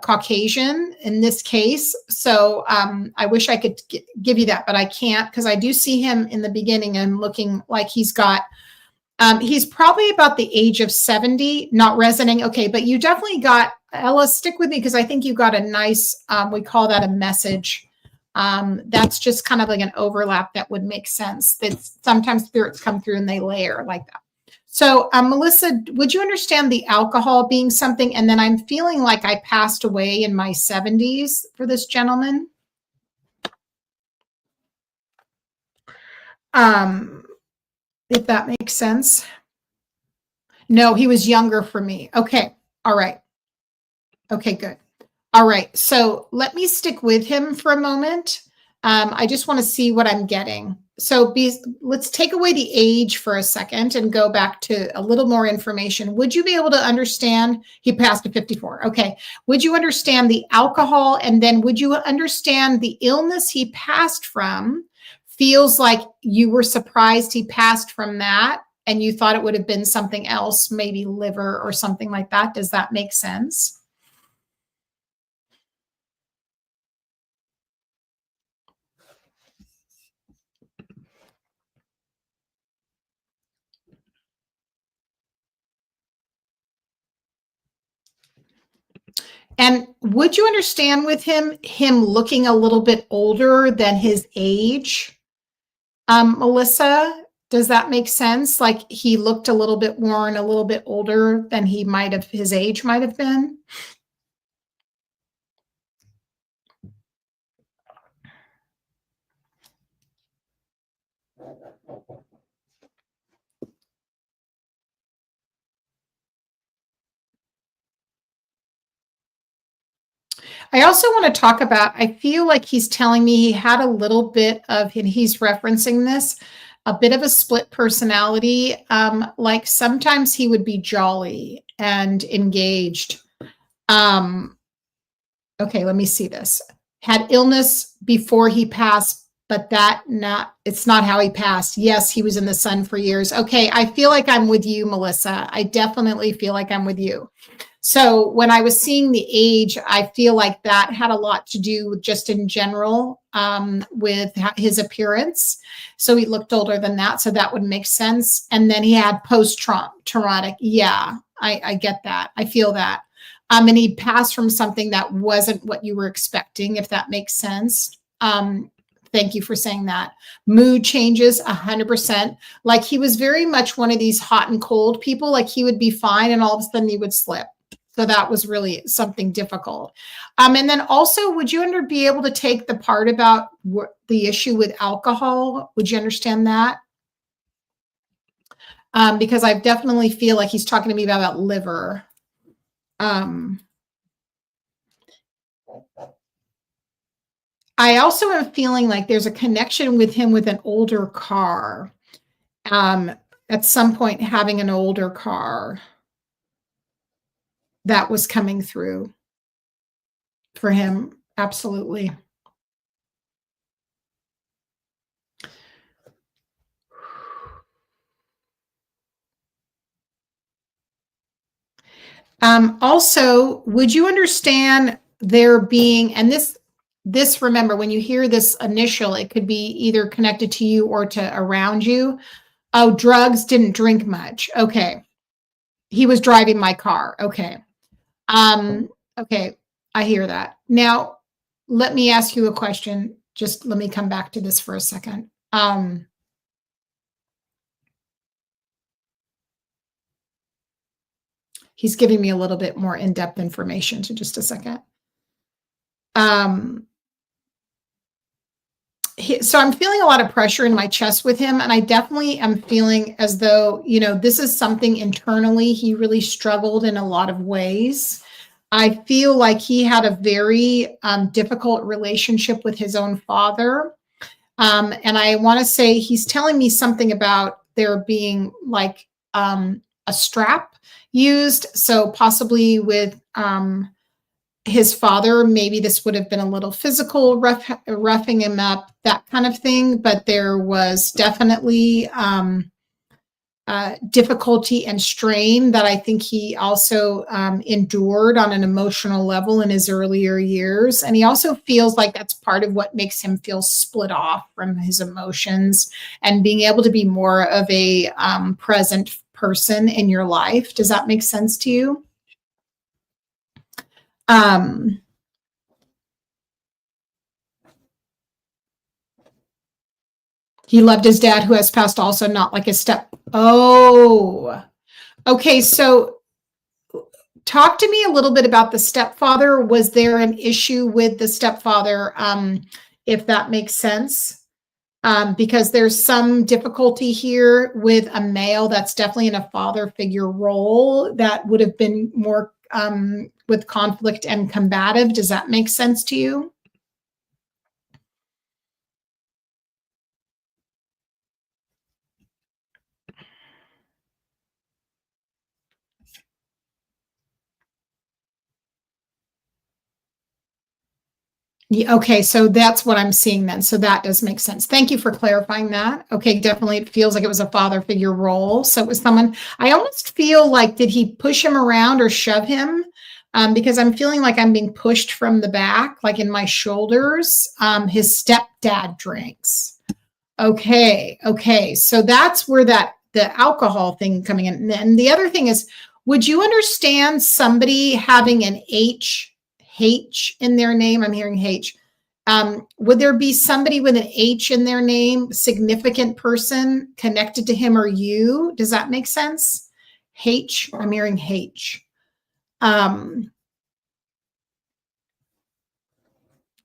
Caucasian in this case. So I wish I could give you that, but I can't because I do see him in the beginning and looking like he's probably about the age of 70, not resonating. Okay, but you definitely got, Ella, stick with me because I think you got a nice, we call that a message. That's just kind of like an overlap that would make sense. That sometimes spirits come through and they layer like that. So Melissa, would you understand the alcohol being something? And then I'm feeling like I passed away in my 70s for this gentleman. If that makes sense. No, he was younger for me. Okay. All right. Okay, good. All right, so let me stick with him for a moment. I just want to see what I'm getting. So let's take away the age for a second and go back to a little more information. Would you be able to understand? He passed at 54. Okay. Would you understand the alcohol? And then would you understand the illness he passed from? Feels like you were surprised he passed from that and you thought it would have been something else, maybe liver or something like that. Does that make sense? And would you understand with him looking a little bit older than his age? Melissa, does that make sense? Like he looked a little bit worn, a little bit older than he might have, his age might have been? I also want to talk about, I feel like he's telling me he had a little bit of, and he's referencing this, a bit of a split personality. Like sometimes he would be jolly and engaged. Okay, let me see this. Had illness before he passed, but it's not how he passed. Yes, he was in the sun for years. Okay, I feel like I'm with you, Melissa. I definitely feel like I'm with you. So when I was seeing the age, I feel like that had a lot to do with just in general with his appearance. So he looked older than that. So that would make sense. And then he had post-traumatic. Yeah, I get that. I feel that. And he passed from something that wasn't what you were expecting, if that makes sense. Thank you for saying that. Mood changes 100%. Like he was very much one of these hot and cold people. Like he would be fine and all of a sudden he would slip. So that was really something difficult. And then also, would you be able to take the part about the issue with alcohol? Would you understand that? Because I definitely feel like he's talking to me about liver. I also am feeling like there's a connection with him with an older car. At some point, having an older car that was coming through for him. Absolutely. Also, would you understand there being, and this, remember, when you hear this initial, it could be either connected to you or to around you. Oh, drugs, didn't drink much. Okay. He was driving my car. Okay. Okay. I hear that. Now, let me ask you a question. Just let me come back to this for a second. He's giving me a little bit more in-depth information, so just a second. So I'm feeling a lot of pressure in my chest with him, and I definitely am feeling as though, this is something internally he really struggled in a lot of ways. I feel like he had a very difficult relationship with his own father. And I want to say he's telling me something about there being like a strap used. So possibly with his father, maybe this would have been a little physical, roughing him up, that kind of thing. But there was definitely difficulty and strain that I think he also endured on an emotional level in his earlier years. And he also feels like that's part of what makes him feel split off from his emotions and being able to be more of a present person in your life. Does that make sense to you? He loved his dad who has passed also, not like his Oh, okay. So talk to me a little bit about the stepfather. Was there an issue with the stepfather, if that makes sense? Because there's some difficulty here with a male that's definitely in a father figure role that would have been more with conflict and combative. Does that make sense to you? Yeah, okay, so that's what I'm seeing then. So that does make sense. Thank you for clarifying that. Okay, definitely it feels like it was a father figure role. So it was someone, I almost feel like, did he push him around or shove him? Because I'm feeling like I'm being pushed from the back, like in my shoulders. His stepdad drinks. Okay, okay. So that's where the alcohol thing coming in. And the other thing is, would you understand somebody having an H in their name? I'm hearing H. Would there be somebody with an H in their name, significant person connected to him or you? Does that make sense? H, I'm hearing H. And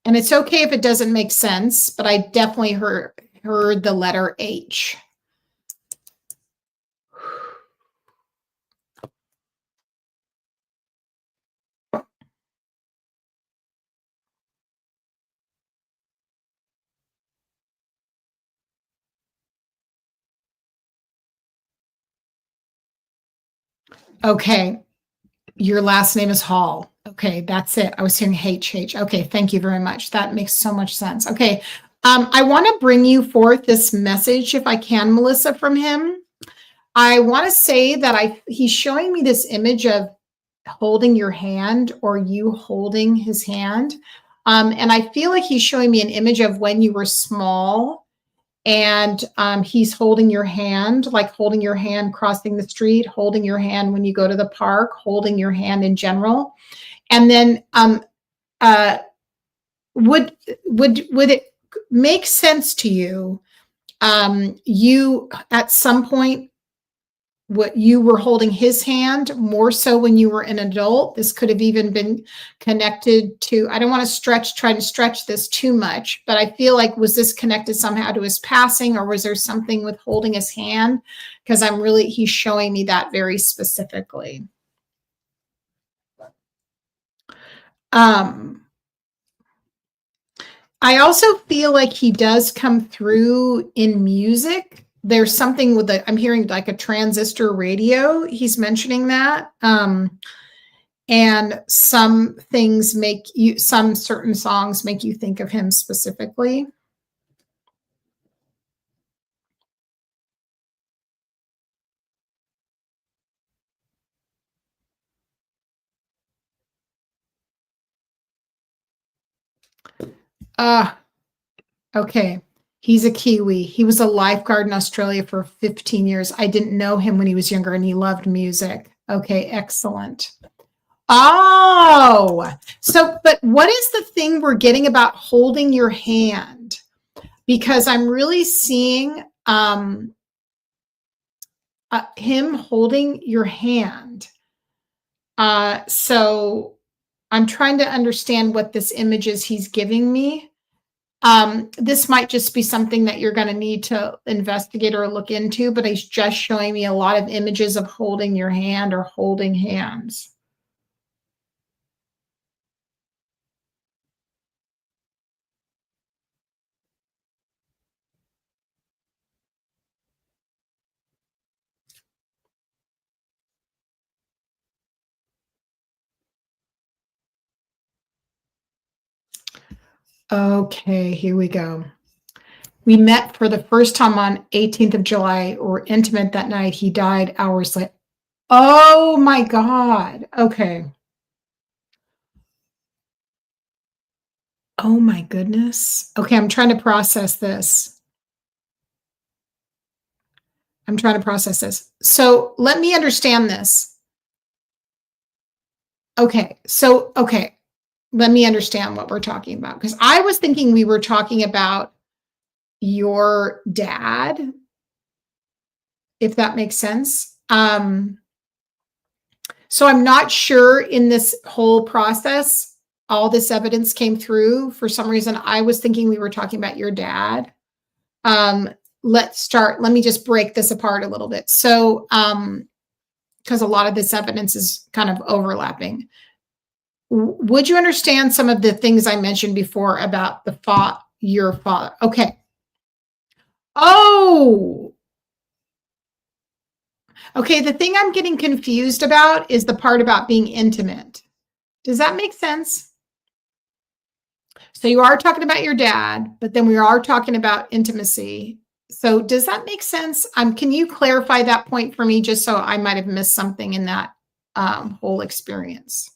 it's okay if it doesn't make sense, but I definitely heard the letter H. Okay. Your last name is Hall. Okay, that's it. I was hearing H. Okay, thank you very much. That makes so much sense. Okay, I want to bring you forth this message, if I can, Melissa, from him. I want to say that he's showing me this image of holding your hand or you holding his hand. And I feel like he's showing me an image of when you were small and he's holding your hand, like holding your hand crossing the street, holding your hand when you go to the park, holding your hand in general. And then would it make sense to you, you at some point, what you were holding his hand more so when you were an adult? This could have even been connected to, I don't want to try to stretch this too much, but I feel like, was this connected somehow to his passing, or was there something with holding his hand? Because he's showing me that very specifically. I also feel like he does come through in music. There's something with I'm hearing like a transistor radio. He's mentioning that. And some certain songs make you think of him specifically. Okay. He's a Kiwi. He was a lifeguard in Australia for 15 years. I didn't know him when he was younger, and he loved music. Okay, excellent. Oh, so, but what is the thing we're getting about holding your hand? Because I'm really seeing him holding your hand. So I'm trying to understand what this image is he's giving me. This might just be something that you're going to need to investigate or look into, but he's just showing me a lot of images of holding your hand or holding hands. Okay, here we go. We met for the first time on 18th of July. We're intimate that night. He died hours later. Oh my God. Okay. Oh my goodness. Okay, I'm trying to process this. So let me understand this. Okay, let me understand what we're talking about, because I was thinking we were talking about your dad, if that makes sense. So I'm not sure in this whole process, all this evidence came through. For some reason, I was thinking we were talking about your dad. Let me just break this apart a little bit. So because a lot of this evidence is kind of overlapping. Would you understand some of the things I mentioned before about your father? Okay. Oh, okay. The thing I'm getting confused about is the part about being intimate. Does that make sense? So you are talking about your dad, but then we are talking about intimacy. So does that make sense? Can you clarify that point for me, just so I might have missed something in that whole experience?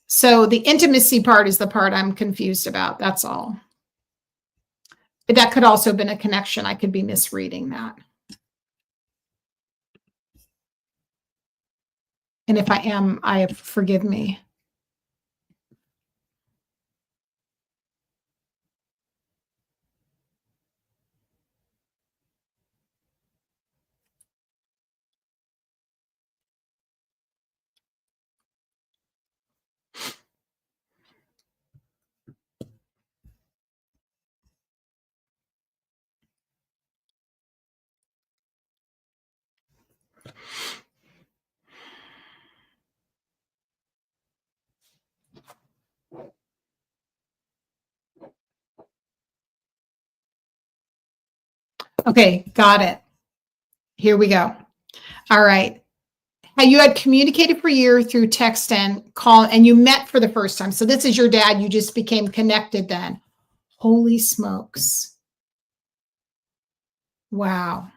So the intimacy part is the part I'm confused about. That's all. But that could also have been a connection. I could be misreading that. And if I am, forgive me. Okay, got it. Here we go. All right. You had communicated for a year through text and call, and you met for the first time. So this is your dad. You just became connected then. Holy smokes. Wow.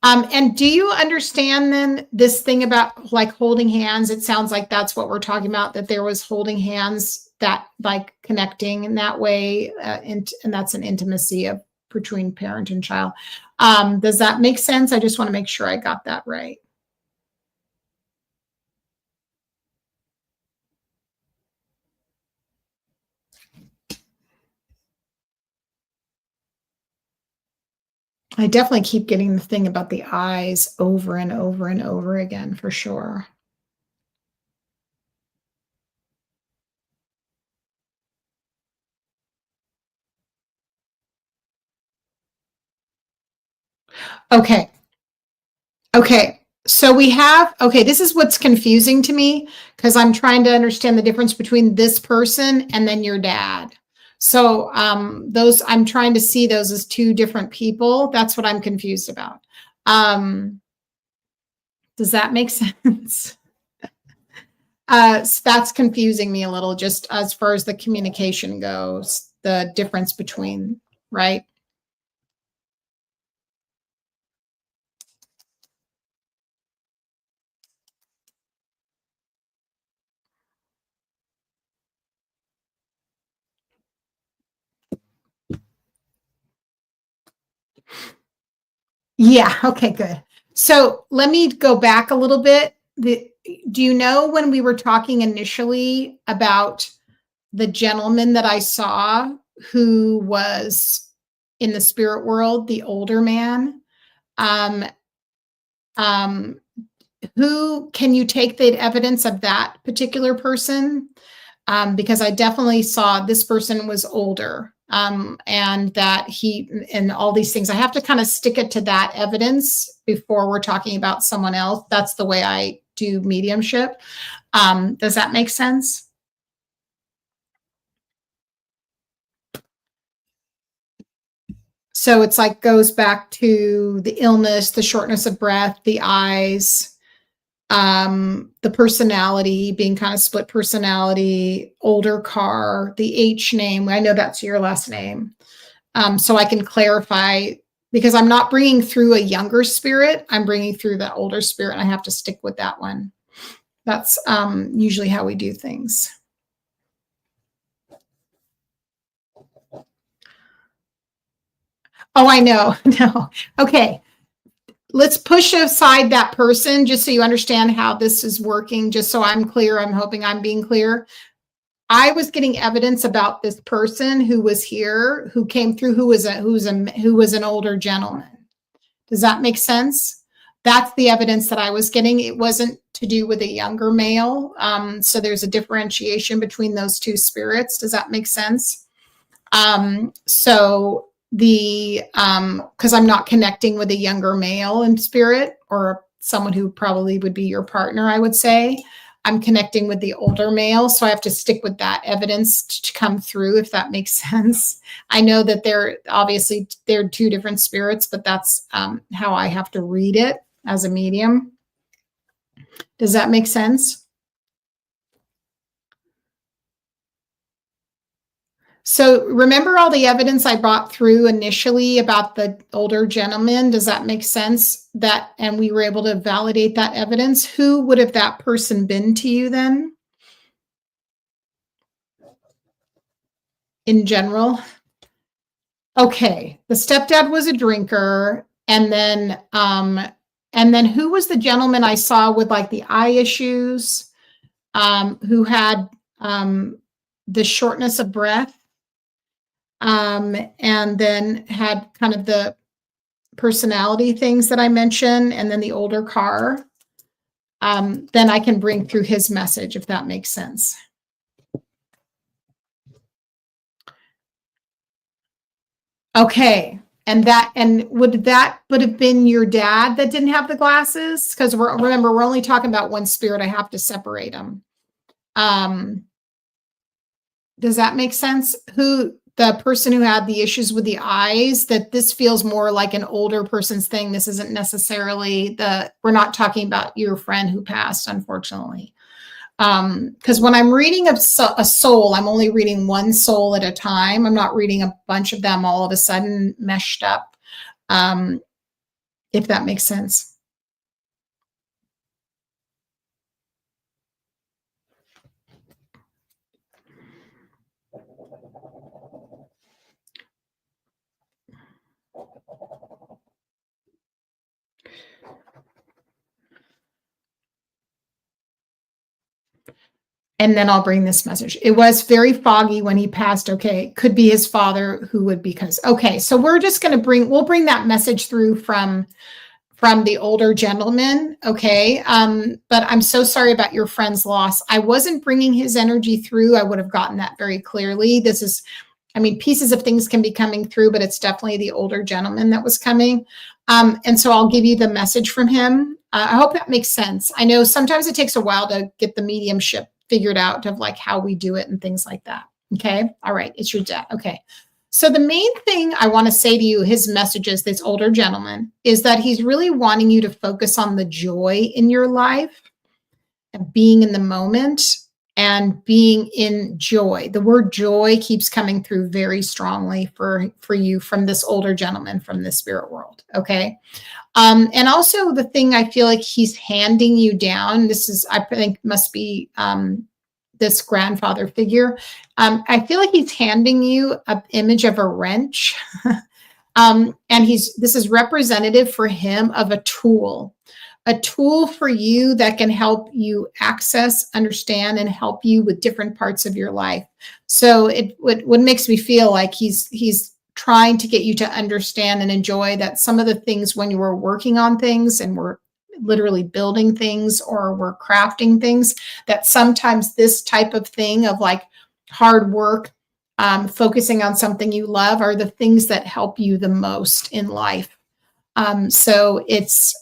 And do you understand then this thing about like holding hands? It sounds like that's what we're talking about, that there was holding hands, that like connecting in that way. And that's an intimacy of between parent and child. Does that make sense? I just want to make sure I got that right. I definitely keep getting the thing about the eyes over and over and over again, for sure. Okay. Okay. So we have, okay, this is what's confusing to me because I'm trying to understand the difference between this person and then your dad. So those, I'm trying to see those as two different people. That's what I'm confused about. Does that make sense? So that's confusing me a little, just as far as the communication goes, the difference between, right? Yeah. Okay, good. So let me go back a little bit. Do you know when we were talking initially about the gentleman that I saw who was in the spirit world, the older man? Um, um, who can you take the evidence of that particular person? Because I definitely saw this person was older, and that he, and all these things. I have to kind of stick it to that evidence before we're talking about someone else. That's the way I do mediumship. Does that make sense? So it's like goes back to the illness, the shortness of breath, the eyes, the personality being kind of split personality, older car, the H name. I know that's your last name. So I can clarify, because I'm not bringing through a younger spirit. I'm bringing through the older spirit, and I have to stick with that one. That's usually how we do things. Oh, I know. No. Okay. Let's push aside that person just so you understand how this is working, just so I'm clear. I'm hoping I'm being clear. I was getting evidence about this person who was here, who came through, who was an older gentleman. Does that make sense? That's the evidence that I was getting. It wasn't to do with a younger male. So there's a differentiation between those two spirits. Does that make sense? So because I'm not connecting with a younger male in spirit, or someone who probably would be your partner, I would say. I'm connecting with the older male, so I have to stick with that evidence to come through, if that makes sense. I know that they're two different spirits, but that's how I have to read it as a medium. Does that make sense? So remember all the evidence I brought through initially about the older gentleman? Does that make sense? And we were able to validate that evidence. Who would have that person been to you then? In general? Okay, the stepdad was a drinker, and then who was the gentleman I saw with like the eye issues, who had the shortness of breath? And then had kind of the personality things that I mentioned, and then the older car. Then I can bring through his message, if that makes sense. Okay. And would have been your dad that didn't have the glasses? Because remember, we're only talking about one spirit. I have to separate them. Does that make sense? The person who had the issues with the eyes, that this feels more like an older person's thing. This isn't necessarily we're not talking about your friend who passed, unfortunately. Because when I'm reading a soul, I'm only reading one soul at a time. I'm not reading a bunch of them all of a sudden meshed up, if that makes sense. And then I'll bring this message. It was very foggy when he passed. Okay. Could be his father, who would, because, okay. So we're just going to we'll bring that message through from the older gentleman. Okay. But I'm so sorry about your friend's loss. I wasn't bringing his energy through. I would have gotten that very clearly. Pieces of things can be coming through, but it's definitely the older gentleman that was coming. And so I'll give you the message from him. I hope that makes sense. I know sometimes it takes a while to get the mediumship figured out of like how we do it and things like that. Okay. All right. It's your dad. Okay. So the main thing I want to say to you, his messages, this older gentleman, is that he's really wanting you to focus on the joy in your life and being in the moment and being in joy. The word joy keeps coming through very strongly for you from this older gentleman from the spirit world. Okay. And also the thing I feel like he's handing you down, I think must be this grandfather figure. I feel like he's handing you an image of a wrench. And this is representative for him of a tool for you that can help you access, understand, and help you with different parts of your life. So what makes me feel like he's trying to get you to understand and enjoy that some of the things when you were working on things and we're literally building things or we're crafting things, that sometimes this type of thing of like hard work, focusing on something you love, are the things that help you the most in life. So it's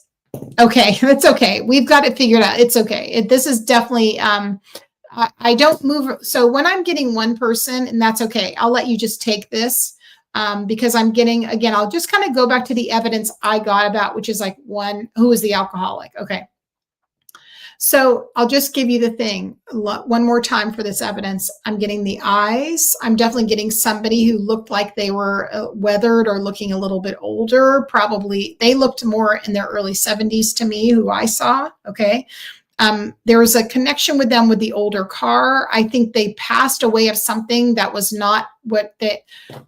okay. It's okay. We've got it figured out. It's okay. This is definitely, I don't move. So when I'm getting one person, and that's okay, I'll let you just take this. Because I'm getting, again, I'll just kind of go back to the evidence I got about, which is like one, who is the alcoholic? Okay. So I'll just give you the thing one more time for this evidence. I'm getting the eyes. I'm definitely getting somebody who looked like they were weathered or looking a little bit older. Probably they looked more in their early 70s to me, who I saw. Okay. There was a connection with them with the older car. I think they passed away of something that was not what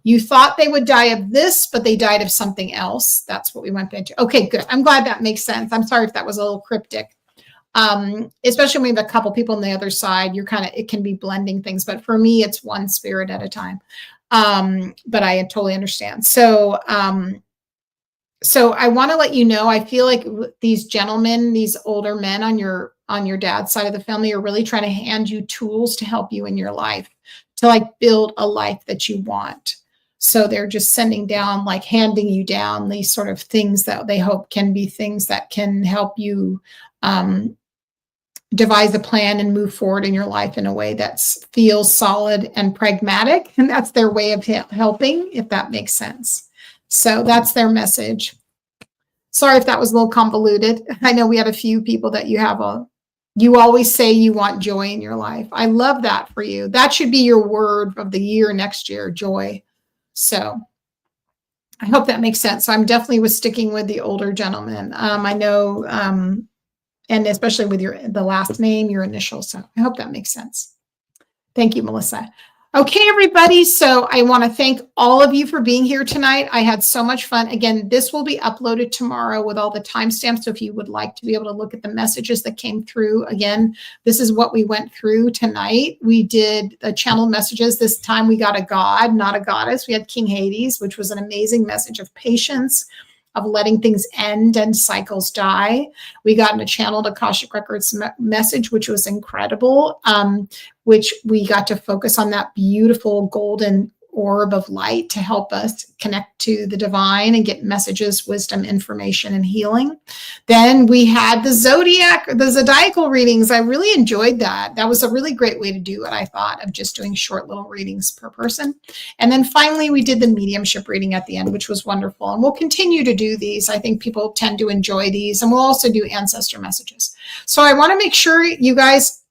you thought they would die of this, but they died of something else. That's what we went into. Okay, good. I'm glad that makes sense. I'm sorry if that was a little cryptic. Especially when we have a couple people on the other side, it can be blending things, but for me, it's one spirit at a time. But I totally understand. So I want to let you know, I feel like these gentlemen, these older men on your dad's side of the family are really trying to hand you tools to help you in your life, to like build a life that you want. So they're just sending down, like handing you down these sort of things that they hope can be things that can help you devise a plan and move forward in your life in a way that feels solid and pragmatic. And that's their way of helping, if that makes sense. So that's their message. Sorry if that was a little convoluted. I know we had a few people that you always say you want joy in your life. I love that for you. That should be your word of the year next year, joy. So I hope that makes sense. So I'm definitely was sticking with the older gentleman. I know, and especially with the last name, your initial. So I hope that makes sense. Thank you, Melissa. Okay, everybody. So I want to thank all of you for being here tonight. I had so much fun. Again, this will be uploaded tomorrow with all the timestamps. So if you would like to be able to look at the messages that came through, again, this is what we went through tonight. We did the channel messages. This time we got a god, not a goddess. We had King Hades, which was an amazing message of patience, of letting things end and cycles die. We got a channeled Akashic Records message, which was incredible, which we got to focus on that beautiful golden orb of light to help us connect to the divine and get messages, wisdom, information, and healing. Then we had the zodiacal readings. I really enjoyed that. That was a really great way to do it, I thought, of just doing short little readings per person. And then finally, we did the mediumship reading at the end, which was wonderful. And we'll continue to do these. I think people tend to enjoy these. And we'll also do ancestor messages. So I want to make sure you guys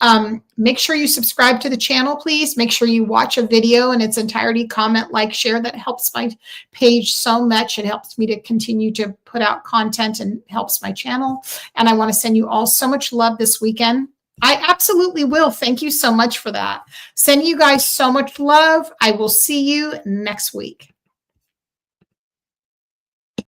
make sure you subscribe to the channel, please. Make sure you watch a video in its entirety, comment, like, share. That helps my page so much. It helps me to continue to put out content and helps my channel. And I want to send you all so much love this weekend. I absolutely will. Thank you so much for that. Send you guys so much love. I will see you next week.